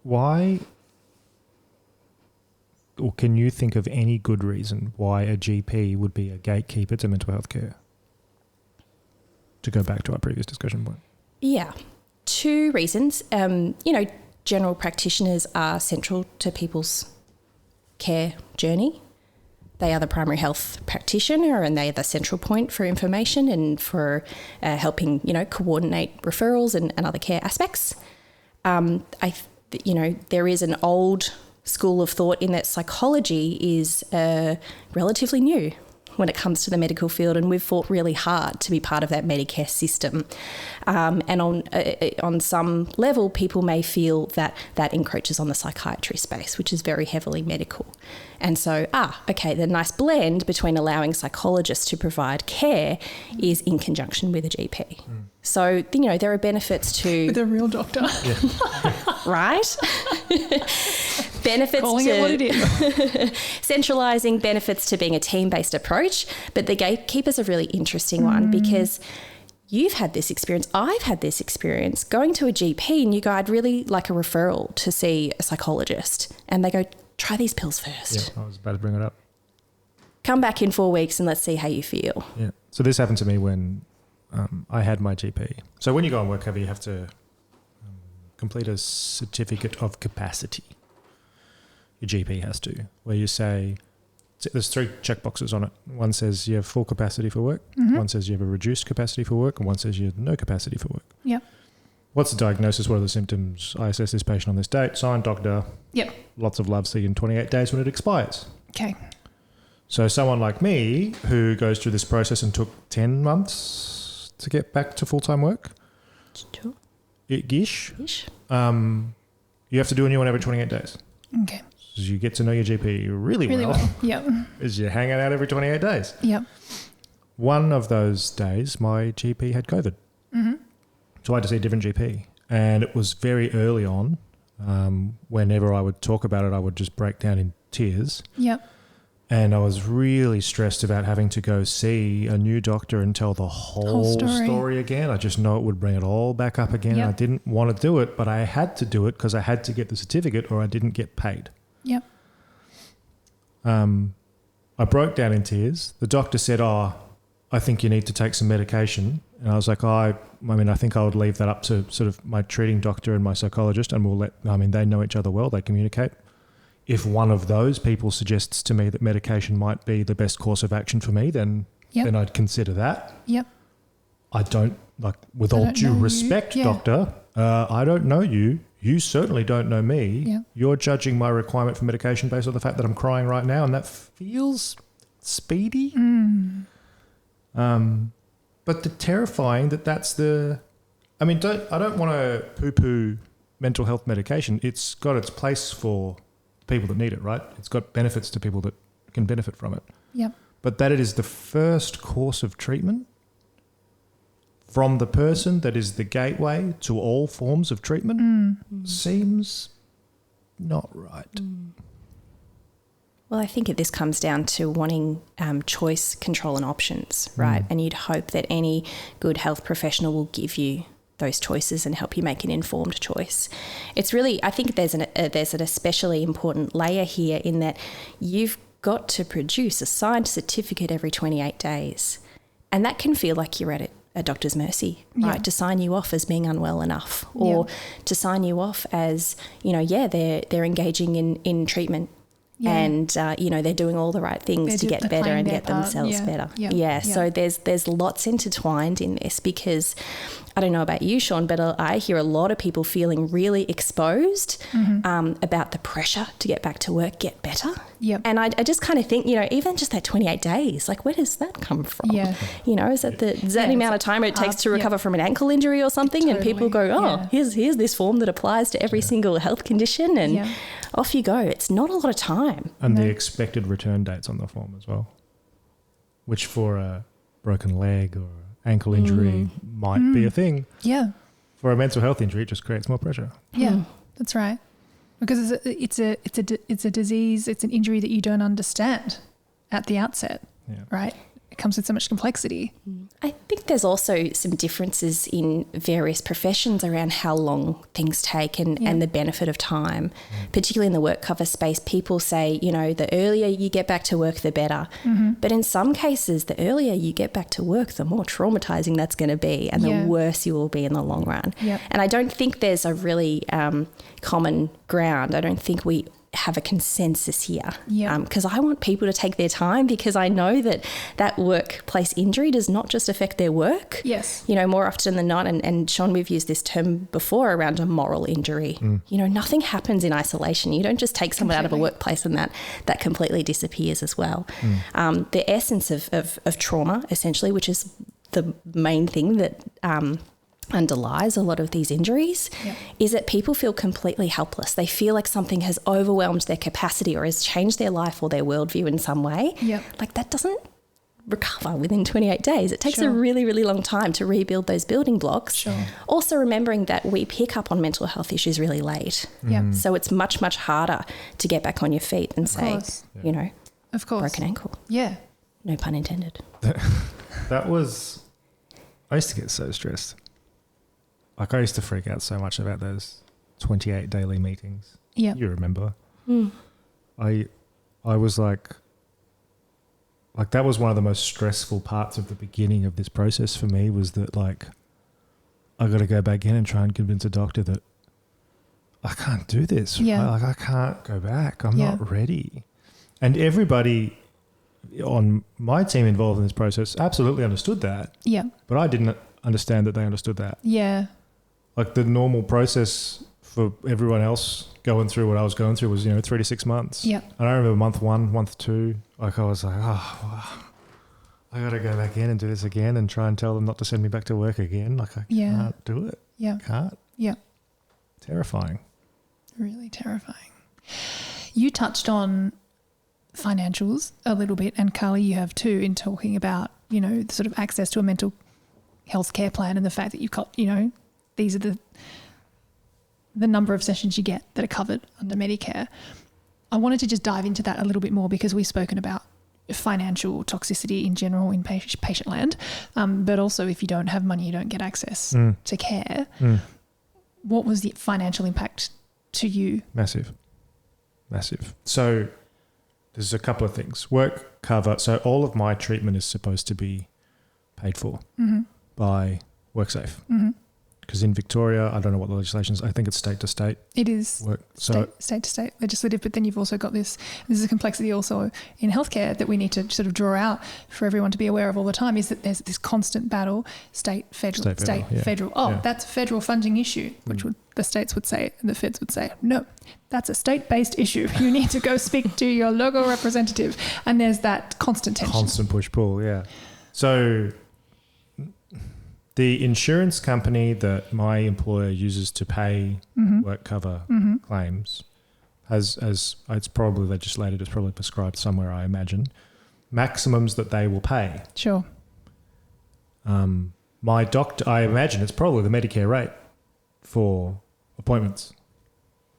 Why, or can you think of any good reason why a GP would be a gatekeeper to mental health care? To go back to our previous discussion point. Yeah, 2 reasons. General practitioners are central to people's care journey. They are the primary health practitioner, and they are the central point for information and for helping, coordinate referrals and other care aspects. There is an old school of thought in that psychology is relatively new when it comes to the medical field, and we've fought really hard to be part of that Medicare system. And on some level, people may feel that that encroaches on the psychiatry space, which is very heavily medical. And so, the nice blend between allowing psychologists to provide care is in conjunction with a GP. So, there are benefits to... With a real doctor. Right? Benefits Calling to it what it is. centralising, benefits to being a team-based approach. But the gatekeeper's a really interesting one, because you've had this experience, I've had this experience, going to a GP and you go, I'd really like a referral to see a psychologist. And they go, try these pills first. Yeah, I was about to bring it up. Come back in 4 weeks and let's see how you feel. Yeah. So this happened to me when I had my GP. So when you go on WorkCover, you have to complete a certificate of capacity. Your GP has to, where you say, there's 3 checkboxes on it. One says you have full capacity for work, one says you have a reduced capacity for work, and one says you have no capacity for work. Yeah. What's the diagnosis? What are the symptoms? I assess this patient on this date. Signed, doctor. Yep. Lots of love, see you in 28 days when it expires. Okay. So someone like me who goes through this process and took 10 months to get back to full-time work, ish, you have to do a new one every 28 days. Okay. So you get to know your GP really well. Yep. Is you're hanging out every 28 days. Yep. One of those days, my GP had COVID. So I had to see a different GP. And it was very early on. Whenever I would talk about it, I would just break down in tears. Yep. And I was really stressed about having to go see a new doctor and tell the whole story again. I just know it would bring it all back up again. Yep. I didn't want to do it, but I had to do it because I had to get the certificate or I didn't get paid. Yep. I broke down in tears. The doctor said, I think you need to take some medication. And I was like, I think I would leave that up to sort of my treating doctor and my psychologist, and they know each other well, they communicate. If one of those people suggests to me that medication might be the best course of action for me, then I'd consider that. Yep. I don't, with all due respect, doctor, I don't know you. You certainly don't know me. Yep. You're judging my requirement for medication based on the fact that I'm crying right now, and that feels speedy. But the terrifying that's the... I don't want to poo-poo mental health medication. It's got its place for people that need it, right? It's got benefits to people that can benefit from it. Yep. But that it is the first course of treatment from the person that is the gateway to all forms of treatment seems not right. Well, I think this comes down to wanting choice, control and options, right? And you'd hope that any good health professional will give you those choices and help you make an informed choice. It's really, I think there's an especially important layer here in that you've got to produce a signed certificate every 28 days. And that can feel like you're at a doctor's mercy, right? To sign you off as being unwell enough, or to sign you off as, they're engaging in treatment. Yeah. And, they're doing all the right things to get better and get themselves better. Yeah. So there's lots intertwined in this, because I don't know about you, Sean, but I hear a lot of people feeling really exposed about the pressure to get back to work, get better. Yep. And I just kind of think, even just that 28 days, where does that come from? Yeah. Is that the amount of time it takes to recover from an ankle injury or something? Totally. And people go, here's this form that applies to every single health condition, and off you go. It's not a lot of time. And the expected return dates on the form as well, which for a broken leg or ankle injury might be a thing. Yeah. For a mental health injury, it just creates more pressure. Yeah, that's right. Because it's a disease, it's an injury that you don't understand at the outset, right? It comes with so much complexity. I think there's also some differences in various professions around how long things take and the benefit of time, particularly in the work cover space. People say, you know, the earlier you get back to work, the better. But in some cases, the earlier you get back to work, the more traumatizing that's going to be and the worse you will be in the long run. And I don't think there's a really common ground. I don't think we have a consensus here because I want people to take their time, because I know that workplace injury does not just affect their work. Yes. You know, more often than not, and Sean, we've used this term before around a moral injury. You know, nothing happens in isolation. You don't just take someone out of a workplace and that completely disappears as well. The essence of trauma, essentially, which is the main thing that underlies a lot of these injuries, is that people feel completely helpless. They feel like something has overwhelmed their capacity or has changed their life or their worldview in some way. Like that doesn't recover within 28 days. It takes a really, really long time to rebuild those building blocks. Also remembering that we pick up on mental health issues really late. So it's much, much harder to get back on your feet and say, you know, of course, broken ankle. No pun intended. I used to get so stressed. Like I used to freak out so much about those 28 daily meetings. You remember? I was like that was one of the most stressful parts of the beginning of this process for me, was that like I got to go back in and try and convince a doctor that I can't do this. I can't go back. I'm not ready. And everybody on my team involved in this process absolutely understood that. But I didn't understand that they understood that. Like the normal process for everyone else going through what I was going through was, 3 to 6 months. And I remember month 1, month 2, like I was like, I got to go back in and do this again and try and tell them not to send me back to work again. Like I can't do it. Can't. Terrifying. Really terrifying. You touched on financials a little bit, and Carlye, you have too, in talking about, the sort of access to a mental health care plan and the fact that you've got, these are the number of sessions you get that are covered under Medicare. I wanted to just dive into that a little bit more, because we've spoken about financial toxicity in general in patient land, but also if you don't have money, you don't get access to care. What was the financial impact to you? Massive. So there's a couple of things. Work cover. So all of my treatment is supposed to be paid for by WorkSafe. Because in Victoria, I don't know what the legislation is. I think it's state to state. It is state to state legislative, but then you've also got this is a complexity also in healthcare that we need to sort of draw out for everyone to be aware of all the time, is that there's this constant battle, state, federal. That's a federal funding issue, which the states would say, and the feds would say, no, that's a state-based issue. You need to go speak to your local representative. And there's that constant tension. Constant push-pull, So the insurance company that my employer uses to pay work cover claims has, as it's probably legislated, it's probably prescribed somewhere, I imagine, maximums that they will pay. Sure. My doctor, I imagine it's probably the Medicare rate for appointments.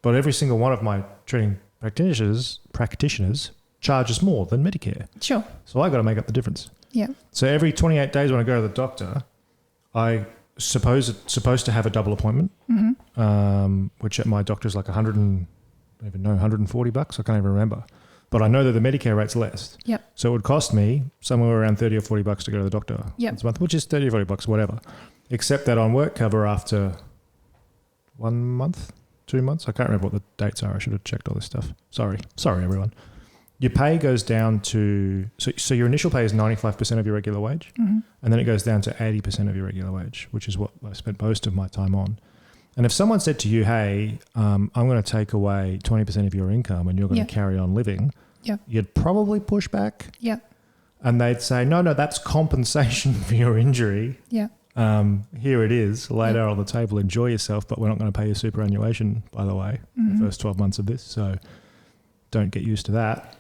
But every single one of my treating practitioners charges more than Medicare. Sure. So I got to make up the difference. So every 28 days when I go to the doctor, I suppose it's supposed to have a double appointment, which at my doctor's like $140. I can't even remember. But I know that the Medicare rate's less. So it would cost me somewhere around $30 or $40 to go to the doctor this month, which is $30 or $40, whatever. Except that on work cover after 1 month, 2 months, I can't remember what the dates are. I should have checked all this stuff. Sorry, everyone. Your pay goes down to, so your initial pay is 95% of your regular wage, and then it goes down to 80% of your regular wage, which is what I spent most of my time on. And if someone said to you, hey, I'm going to take away 20% of your income and you're going to carry on living, you'd probably push back. And they'd say, no, that's compensation for your injury. Here it is, lay it out on the table, enjoy yourself, but we're not going to pay you superannuation, by the way, the first 12 months of this. So don't get used to that.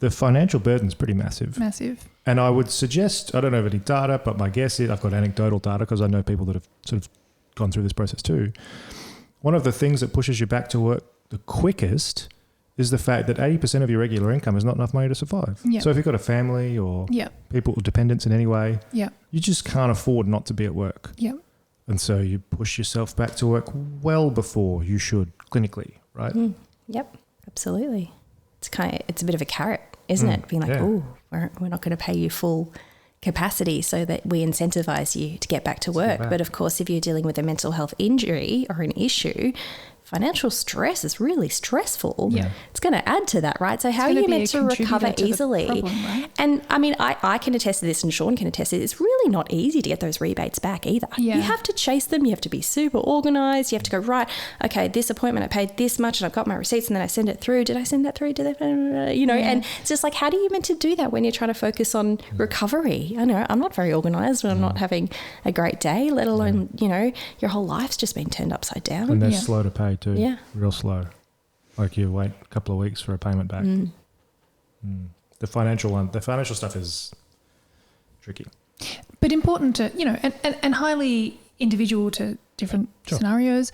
the financial burden's pretty massive. Massive. And I would suggest, I don't have any data, but my guess is, I've got anecdotal data because I know people that have sort of gone through this process too. One of the things that pushes you back to work the quickest is the fact that 80% of your regular income is not enough money to survive. Yep. So if you've got a family or people or dependents in any way, you just can't afford not to be at work. Yep. And so you push yourself back to work well before you should clinically, right? Yep, absolutely. It's a bit of a carrot, isn't it? Being like, oh, we're not going to pay you full capacity so that we incentivize you to get back to work. But of course, if you're dealing with a mental health injury or an issue, financial stress is really stressful. Yeah. It's going to add to that, right? So how are you meant to recover easily? Problem, right? And I mean, I can attest to this and Sean can attest to this. It's really not easy to get those rebates back either. Yeah. You have to chase them. You have to be super organized. You have to go, right, okay, this appointment, I paid this much and I've got my receipts and then I send it through. Did I send that through? And it's just like, how do you meant to do that when you're trying to focus on recovery? I know I'm not very organized when I'm not having a great day, let alone, your whole life's just been turned upside down. And they're slow to pay too. Yeah. Real slow. Like you wait a couple of weeks for a payment back. The financial stuff is tricky. But important to, and highly individual to different scenarios,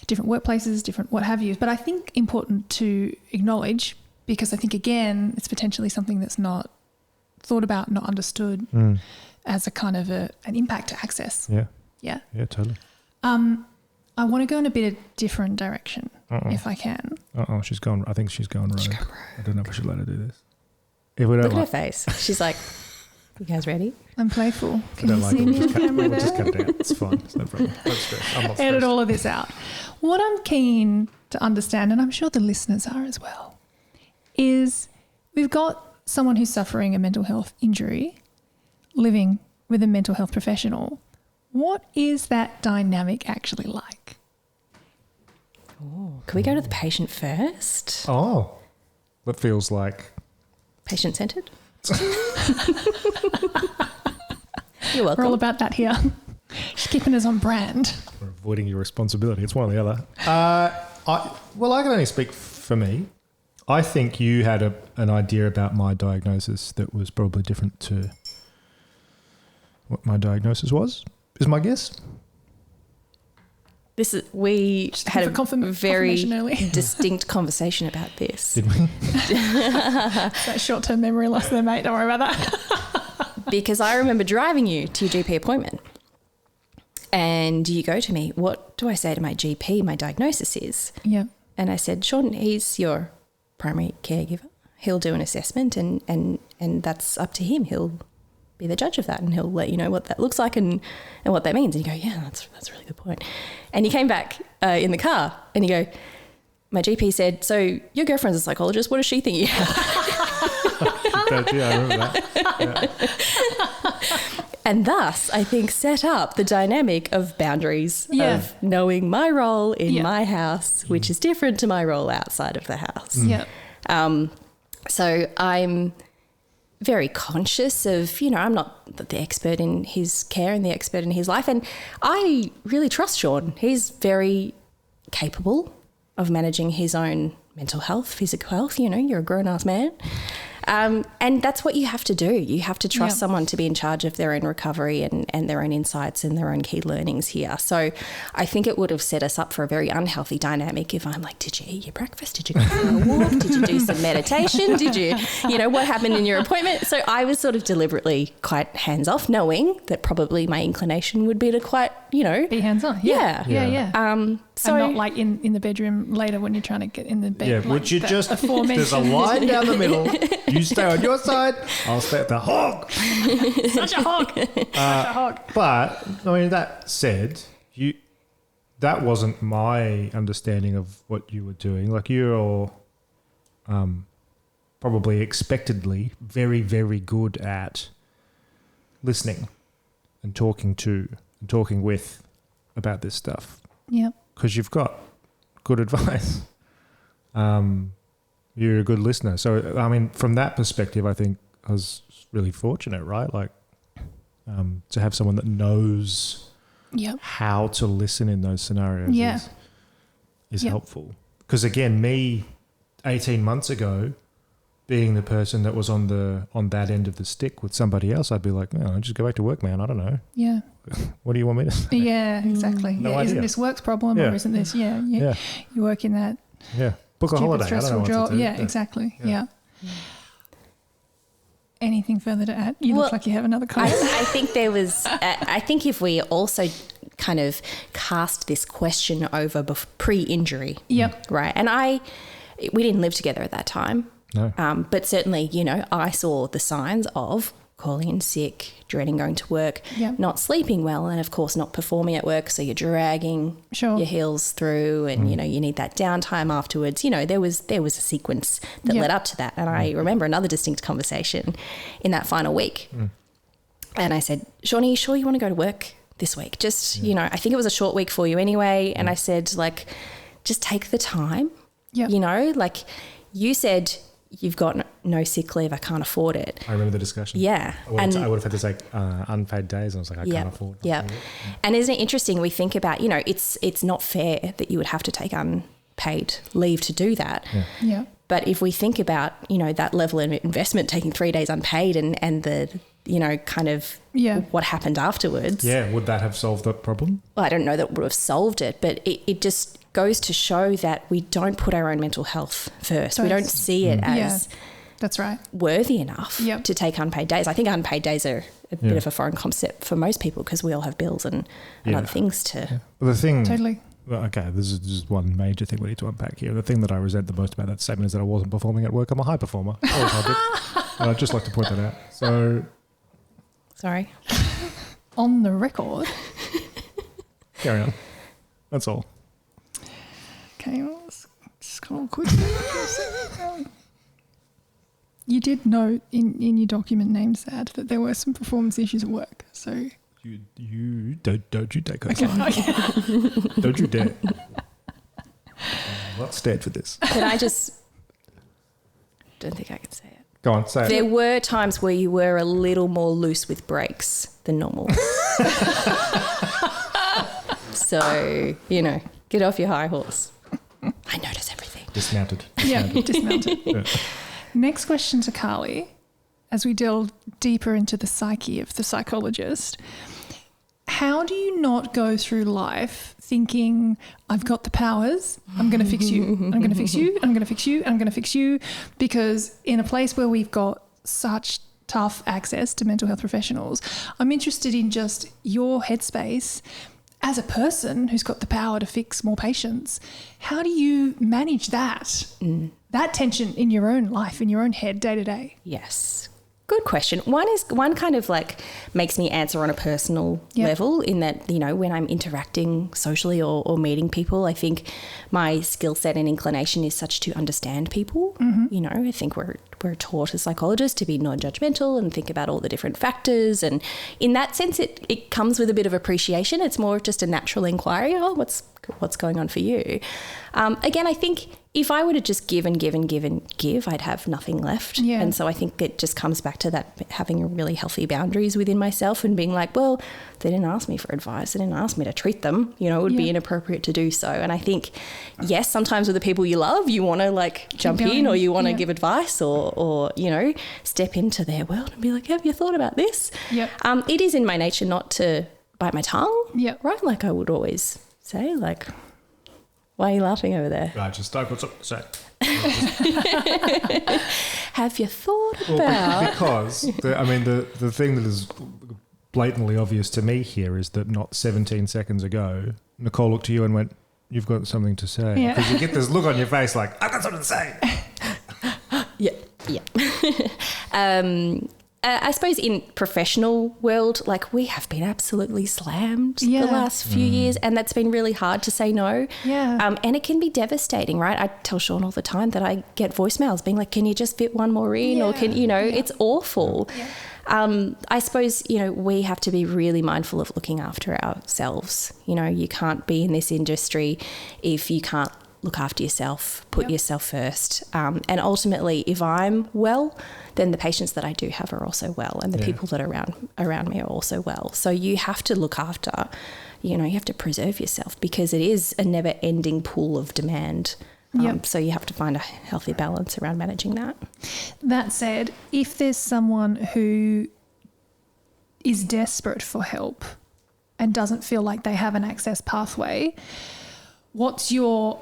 different workplaces, different what have you. But I think important to acknowledge, because I think, again, it's potentially something that's not thought about, not understood as a kind of an impact to access. Yeah. Yeah. Yeah, totally. I want to go in a bit of different direction, if I can. She's gone. I think she's gone rogue. I don't know if I should let her do this. If we don't Look at her face. She's like, you guys ready? I'm playful. Can don't you like see it. me on camera We'll just there? cut it out. It's fine. It's no problem. Don't stress. I'm not stressed. Edit all of this out. What I'm keen to understand, and I'm sure the listeners are as well, is we've got someone who's suffering a mental health injury, living with a mental health professional. What is that dynamic actually like? Oh, can we go to the patient first? Oh, that feels like... Patient-centered? You're We're welcome. all about that here. Just keeping us on brand. We're avoiding your responsibility. It's one or the other. I can only speak for me. I think you had an idea about my diagnosis that was probably different to what my diagnosis was, is my guess. We had a very confirmation early. distinct conversation about this. Did we? That short-term memory loss there, mate. Don't worry about that. Because I remember driving you to your GP appointment and you go to me, what do I say to my GP my diagnosis is? Yeah. And I said, Sean, he's your primary caregiver. He'll do an assessment and that's up to him. He'll be the judge of that and he'll let you know what that looks like and what that means. And you go, yeah, that's a really good point. And you came back in the car and you go, my GP said, so your girlfriend's a psychologist. What does she think you have? Yeah, I remember that. Yeah. And thus, I think, set up the dynamic of boundaries, of knowing my role in my house, which is different to my role outside of the house. Yeah. So I'm very conscious of, I'm not the expert in his care and the expert in his life. And I really trust Sean. He's very capable of managing his own mental health, physical health. You're a grown-ass man. And that's what you have to do. You have to trust someone to be in charge of their own recovery and their own insights and their own key learnings here. So I think it would have set us up for a very unhealthy dynamic if I'm like, did you eat your breakfast? Did you go for a walk? Did you do some meditation? Did you, what happened in your appointment? So I was sort of deliberately quite hands-off, knowing that probably my inclination would be to quite, be hands-on. Yeah. So and not like in the bedroom later when you're trying to get in the bed. Yeah, like would you just, there's a line down the middle, you stay on your side, I'll stay at the hog. Such a hog. Such a hog. But, that said, that wasn't my understanding of what you were doing. Like you're probably expectedly very, very good at listening and talking with about this stuff. Yeah. Because you've got good advice. You're a good listener. So, from that perspective, I think I was really fortunate, right? Like, to have someone that knows how to listen in those scenarios is helpful. Because, again, me 18 months ago, being the person that was on that end of the stick with somebody else, I'd be like, no, just go back to work, man. I don't know. Yeah. What do you want me to say? Yeah, exactly. No yeah, idea. isn't this work's problem or isn't this? Yeah. You work in that. Yeah. Book a holiday. I don't know what job. to do. Yeah, exactly. Yeah. Anything further to add? You look like you have another comment. I think there was. I think if we also kind of cast this question over pre-injury, right? And we didn't live together at that time. No. But certainly, I saw the signs of calling in sick, dreading going to work, not sleeping well, and of course not performing at work. So you're dragging your heels through, and you need that downtime afterwards. There was a sequence that led up to that, and I remember another distinct conversation in that final week. And I said, "Shawnee, you sure you want to go to work this week? Just I think it was a short week for you anyway." And I said, like, just take the time. Like you said. You've got no sick leave. I can't afford it. I remember the discussion. Yeah. I would have had to say unpaid days. And I was like, I can't afford it. Yeah. And isn't it interesting? We think about, it's not fair that you would have to take unpaid leave to do that. Yeah. But if we think about, that level of investment, taking 3 days unpaid and the, kind of what happened afterwards. Yeah. Would that have solved that problem? Well, I don't know that would have solved it, but it just goes to show that we don't put our own mental health first. We don't see it as that's right. worthy enough to take unpaid days. I think unpaid days are a bit of a foreign concept for most people because we all have bills and other things to... Yeah. Well, the thing... Totally. Well, okay, this is just one major thing we need to unpack here. The thing that I resent the most about that statement is that I wasn't performing at work. I'm a high performer. Always have been. And I'd just like to point that out. So... Sorry. On the record. Carry on. That's all. Okay, well, let's scroll quickly. You did note in your document name, Sad, that there were some performance issues at work. So you don't you take us. Okay. Don't you dare. I'm not scared for this. Can I just... Don't think I can say it. Go on, say it. There were times where you were a little more loose with brakes than normal. So, get off your high horse. I notice everything. Dismounted. Yeah, dismounted. Next question to Carlye, as we delve deeper into the psyche of the psychologist. How do you not go through life thinking, I've got the powers, I'm going to fix you, I'm going to fix you, I'm going to fix you, I'm going to fix you? Because in a place where we've got such tough access to mental health professionals, I'm interested in just your headspace as a person who's got the power to fix more patients. How do you manage that? That tension in your own life, in your own head, day to day? Yes. Good question. One kind of like makes me answer on a personal level in that, when I'm interacting socially or meeting people, I think my skill set and inclination is such to understand people. I think we're taught as psychologists to be non-judgmental and think about all the different factors. And in that sense, it comes with a bit of appreciation. It's more just a natural inquiry. Oh, what's going on for you? Again, I think if I were to just give and give and give and give, I'd have nothing left. Yeah. And so I think it just comes back to that, having really healthy boundaries within myself and being like, well, they didn't ask me for advice. They didn't ask me to treat them. It would be inappropriate to do so. And I think, yes, sometimes with the people you love, you want to like jump in or you want to give advice or step into their world and be like, have you thought about this? Yep. It is in my nature not to bite my tongue. Yep. Right? Like I would always say, like, why are you laughing over there? I just don't got something to say. Have you thought about... Because, the thing that is blatantly obvious to me here is that not 17 seconds ago, Nicole looked to you and went, you've got something to say. Yeah. Because you get this look on your face like, I've got something to say. Yeah. I suppose in professional world, like we have been absolutely slammed the last few years, and that's been really hard to say no. Yeah. And it can be devastating, right? I tell Sean all the time that I get voicemails being like, can you just fit one more in? Or can, it's awful. Yeah. I suppose, we have to be really mindful of looking after ourselves. You can't be in this industry if you can't look after yourself, put yourself first. And ultimately, if I'm well, then the patients that I do have are also well, and the people that are around me are also well. So you have to look after, you have to preserve yourself because it is a never-ending pool of demand Yep. So you have to find a healthy balance around managing that. That said, if there's someone who is desperate for help and doesn't feel like they have an access pathway, what's your,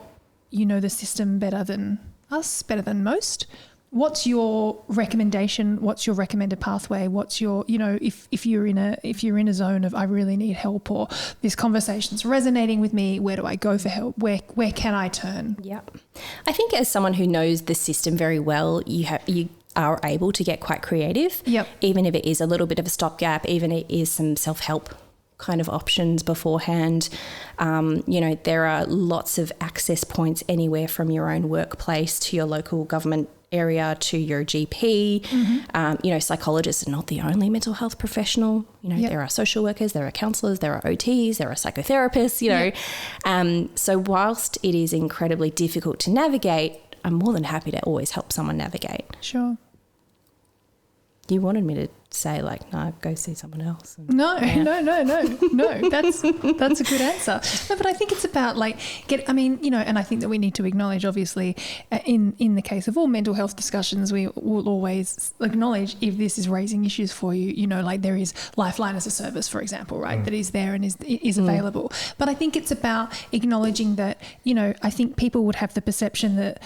you know the system better than us, better than most, what's your recommendation? What's your recommended pathway? What's your, you know, if you're in a zone of I really need help, or this conversation's resonating with me, where do I go for help? Where can I turn? Yep. I think as someone who knows the system very well, you are able to get quite creative. Yep. Even if it is a little bit of a stopgap, even if it is some self-help kind of options beforehand. You know, there are lots of access points anywhere from your own workplace to your local government area to your GP. You know, psychologists are not the only mental health professional. You know, there are social workers, there are counsellors, there are OTs, there are psychotherapists, you know. So whilst it is incredibly difficult to navigate, I'm more than happy to always help someone navigate. Sure. You wanted me to say like, no, go see someone else. No. That's a good answer. No, but I think it's about like you know, and I think that we need to acknowledge, obviously, in the case of all mental health discussions, we will always acknowledge if this is raising issues for you. You know, like there is Lifeline as a service, for example, right, that is there and is available. But I think it's about acknowledging that, you know, I think people would have the perception that,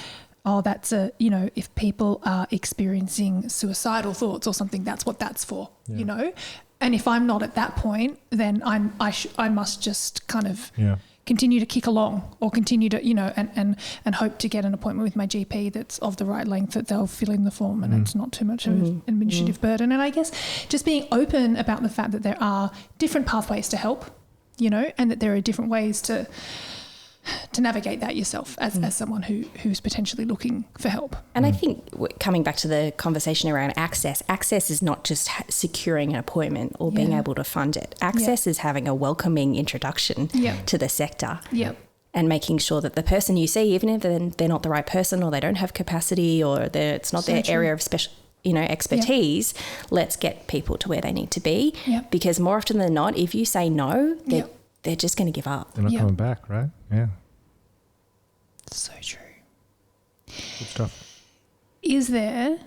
oh, that's you know, if people are experiencing suicidal thoughts or something, that's what that's for, you know? And if I'm not at that point, then I must just kind of continue to kick along, or continue to, you know, and hope to get an appointment with my GP that's of the right length, that they'll fill in the form and it's not too much of an administrative burden. And I guess just being open about the fact that there are different pathways to help, you know, and that there are different ways to navigate that yourself as someone who's potentially looking for help. And I think coming back to the conversation around access is not just securing an appointment or being able to fund it. Access is having a welcoming introduction to the sector. And making sure that the person you see, even if they're not the right person, or they don't have capacity, or it's not their area of special, you know, expertise, let's get people to where they need to be. Because more often than not, if you say no, they're just going to give up. They're not coming back, right? Yeah. So true. Good stuff. Is there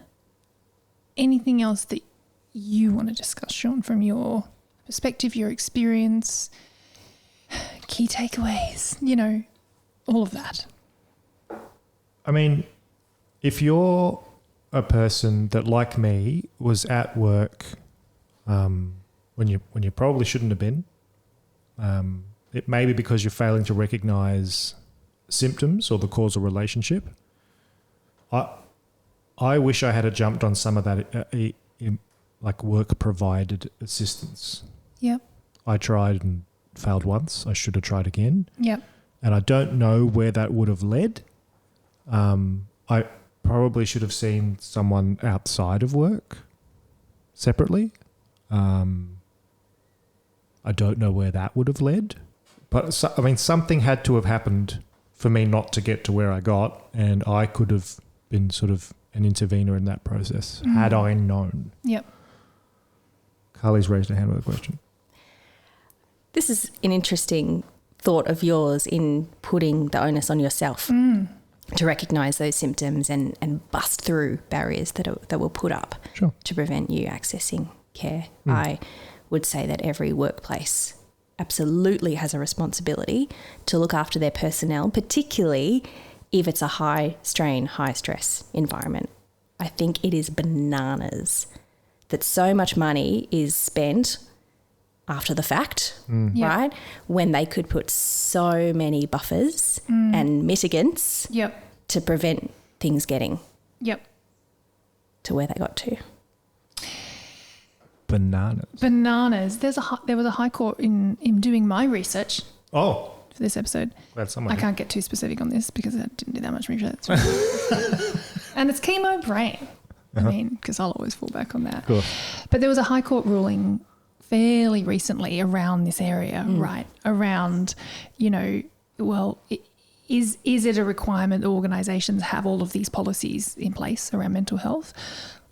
anything else that you want to discuss, Sean, from your perspective, your experience, key takeaways, you know, all of that? I mean, if you're a person that, like me, was at work when you probably shouldn't have been, it may be because you're failing to recognise symptoms or the causal relationship. I wish I had jumped on some of that like work provided assistance. Yep. I tried and failed once. I should have tried again. Yep. And I don't know where that would have led. I probably should have seen someone outside of work separately. I don't know where that would have led. But, I mean, something had to have happened for me not to get to where I got, and I could have been sort of an intervener in that process had I known. Yep. Carlye's raised her hand with a question. This is an interesting thought of yours in putting the onus on yourself to recognise those symptoms and bust through barriers that will put up to prevent you accessing care. I would say that every workplace absolutely has a responsibility to look after their personnel, particularly if it's a high strain, high stress environment. I think it is bananas that so much money is spent after the fact, right? When they could put so many buffers and mitigants to prevent things getting to where they got to. Bananas. There was a high court in doing my research. Oh. For this episode. Glad someone I can't get too specific on this because I didn't do that much research. And it's chemo brain. I mean, because I'll always fall back on that. Cool. But there was a high court ruling fairly recently around this area, right? Around, you know, well, is it a requirement that organisations have all of these policies in place around mental health?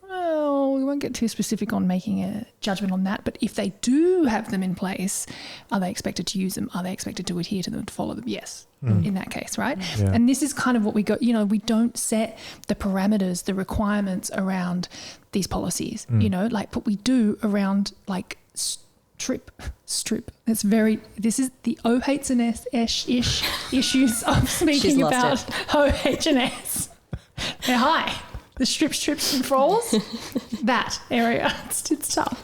Well, we won't get too specific on making a judgment on that, but if they do have them in place, are they expected to use them? Are they expected to adhere to them, to follow them? Yes, in that case, right? Yeah. And this is kind of what we got, we don't set the parameters, the requirements around these policies, but we do around like strip. This is the OH&S-ish issues I'm speaking about. OH&S. They're high. The strips and falls. That area. It's tough.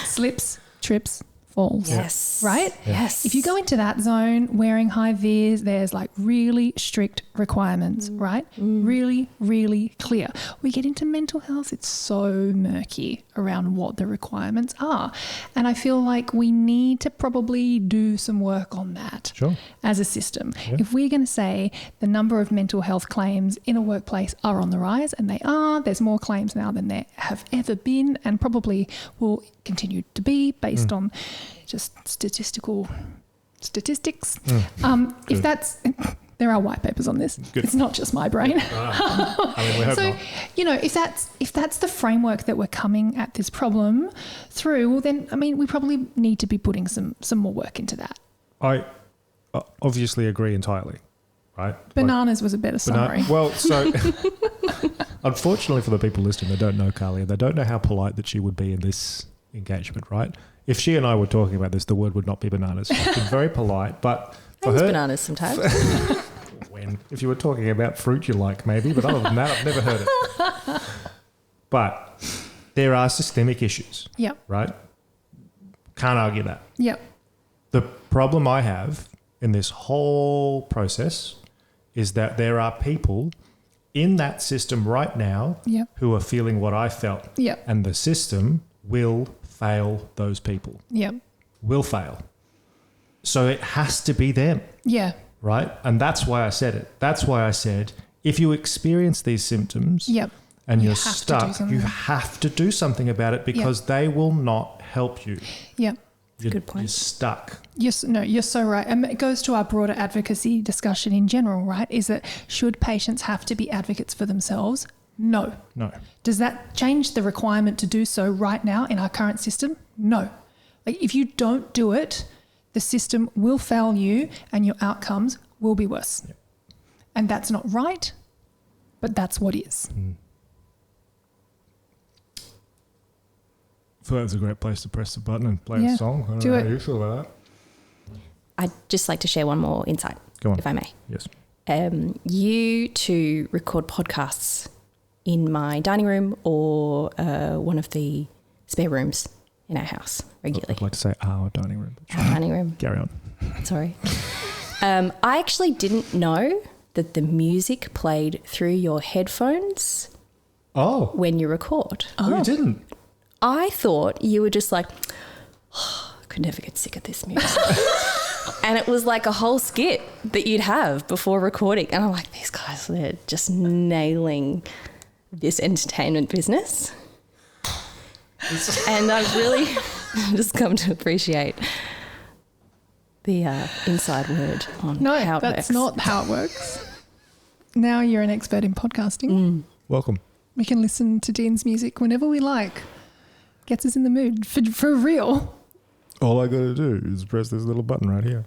Slips, trips, falls. Yes. Right? Yes. If you go into that zone wearing high vis, there's like really strict requirements, right? Really, really clear. We get into mental health, it's so murky around what the requirements are. And I feel like we need to probably do some work on that as a system. Yeah. If we're going to say the number of mental health claims in a workplace are on the rise, and they are, there's more claims now than there have ever been, and probably will continue to be based on just statistics. If that's, there are white papers on this. Good. It's not just my brain. We hope so, not. if that's the framework that we're coming at this problem through, well then, we probably need to be putting some more work into that. I obviously agree entirely, right? Bananas was a better summary. Well, so unfortunately for the people listening, they don't know Carlye. They don't know how polite that she would be in this engagement, right? If she and I were talking about this, the word would not be bananas. She's been very polite, but for her, bananas sometimes. If you were talking about fruit you like, maybe, but other than that, I've never heard it. But there are systemic issues. Yep. Right? Can't argue that. Yep. The problem I have in this whole process is that there are people in that system right now who are feeling what I felt. Yep. And the system will fail those people. Yep. Will fail. So it has to be them. Yeah. Right? And that's why I said it. That's why I said, if you experience these symptoms and you're stuck, you have to do something about it, because they will not help you. Yeah. Good point. You're stuck. You're so right. And it goes to our broader advocacy discussion in general, right? Is that should patients have to be advocates for themselves? No. Does that change the requirement to do so right now in our current system? No. Like, if you don't do it, the system will fail you and your outcomes will be worse. Yep. And that's not right, but that's what is. I thought that was a great place to press the button and play a song. I don't know how you feel about that. I'd just like to share one more insight, if I may. Yes. You to record podcasts in my dining room or one of the spare rooms in our house regularly. I'd like to say our dining room. Our dining room. Carry on. Sorry. I actually didn't know that the music played through your headphones when you record. Oh, you didn't? I thought you were just like, I could never get sick of this music. And it was like a whole skit that you'd have before recording. And I'm like, these guys, they're just nailing this entertainment business. And I've really just come to appreciate the inside word on how it works. No, that's not how it works. Now you're an expert in podcasting. Welcome. We can listen to Dean's music whenever we like. Gets us in the mood for real. All I got to do is press this little button right here.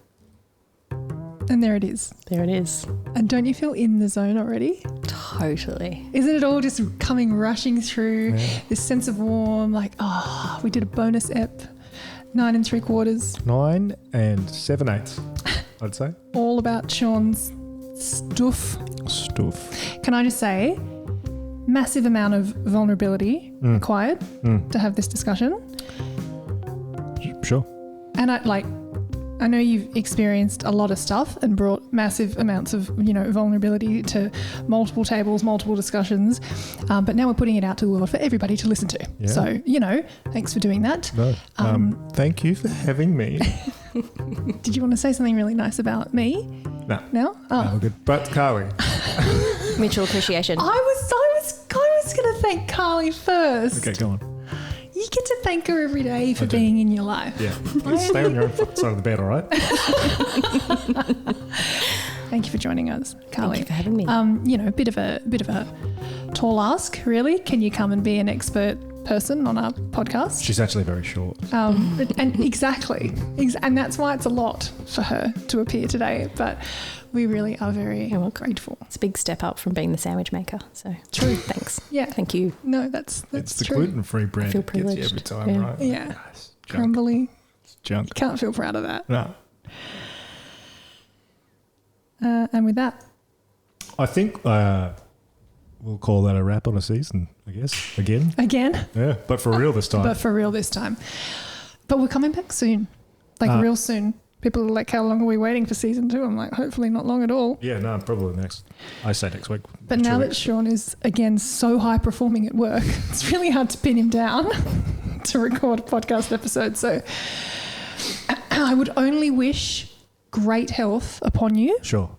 And there it is. There it is. And don't you feel in the zone already? Totally. Isn't it all just coming rushing through this sense of warm, like, we did a bonus ep, 9 3/4. 9 7/8, I'd say. All about Sean's stuff. Can I just say, massive amount of vulnerability required to have this discussion. Sure. And I know you've experienced a lot of stuff and brought massive amounts of, vulnerability to multiple tables, multiple discussions. But now we're putting it out to the world for everybody to listen to. Yeah. So, thanks for doing that. No. Thank you for having me. Did you want to say something really nice about me? No. No? Oh. No, good. But Carlye. Mutual appreciation. I was going to thank Carlye first. Okay, go on. You get to thank her every day for being in your life. Yeah. Stay on your own side of the bed, all right? Thank you for joining us, Carlye. Thank you for having me. A bit of a tall ask, really. Can you come and be an expert person on our podcast. She's actually very short. And exactly. And that's why it's a lot for her to appear today. But we really are very grateful. It's a big step up from being the sandwich maker. So true. Thanks. Yeah. Thank you. No, that's It's the true. gluten-free bread. I feel It gets you every privileged. time, Yeah. right? Yeah. It's junk. Crumbly. It's junk. Can't feel proud of that. No. And with that, I think we'll call that a wrap on a season, I guess. Again. Yeah, but for real this time. But for real this time. But we're coming back soon. Real soon. People are like, how long are we waiting for season 2? I'm like, hopefully not long at all. Yeah, no, probably next week. But now that Sean is, again, so high performing at work, it's really hard to pin him down to record a podcast episode. So I would only wish great health upon you. Sure.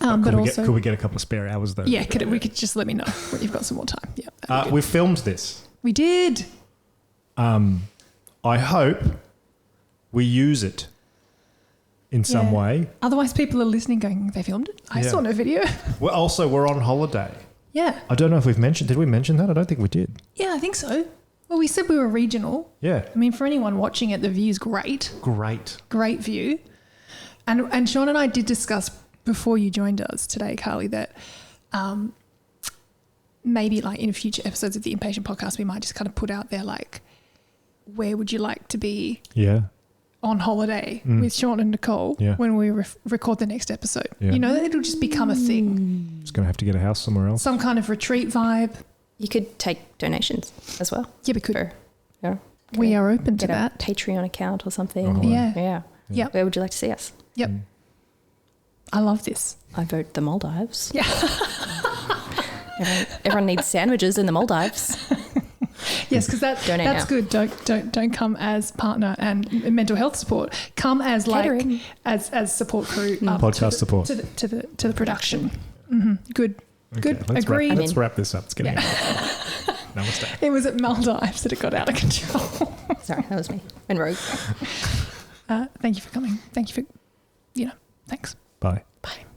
Could we get a couple of spare hours though? Yeah, we could just let me know when you've got some more time. Yeah. We filmed this. We did. I hope we use it in some way. Otherwise, people are listening going, they filmed it? I saw no video. Well, we're on holiday. Yeah. I don't know if did we mention that? I don't think we did. Yeah, I think so. Well, we said we were regional. Yeah. I mean, for anyone watching it, the view's great. Great view. And Sean and I did discuss before you joined us today, Carlye, that maybe like in future episodes of the Impatient podcast, we might just kind of put out there like, where would you like to be on holiday with Sean and Nicole when we record the next episode? Yeah. You know, it'll just become a thing. Just going to have to get a house somewhere else. Some kind of retreat vibe. You could take donations as well. Yeah, we could. Yeah. We are open to that. A Patreon account or something. Oh, Yeah. Yep. Where would you like to see us? Yep. I love this. I vote the Maldives. Yeah. Everyone needs sandwiches in the Maldives. Yes, because that's now. good. Don't come as partner and mental health support. Come as Catering. as support crew. Podcast support to the production. Mm-hmm. Good. Okay, Good. Let's Agreed. Let's wrap this up. It's getting Namaste. It was at Maldives that it got out of control. Sorry, that was me. And Rogue. Thank you for coming. Thank you for, thanks. Bye. Bye.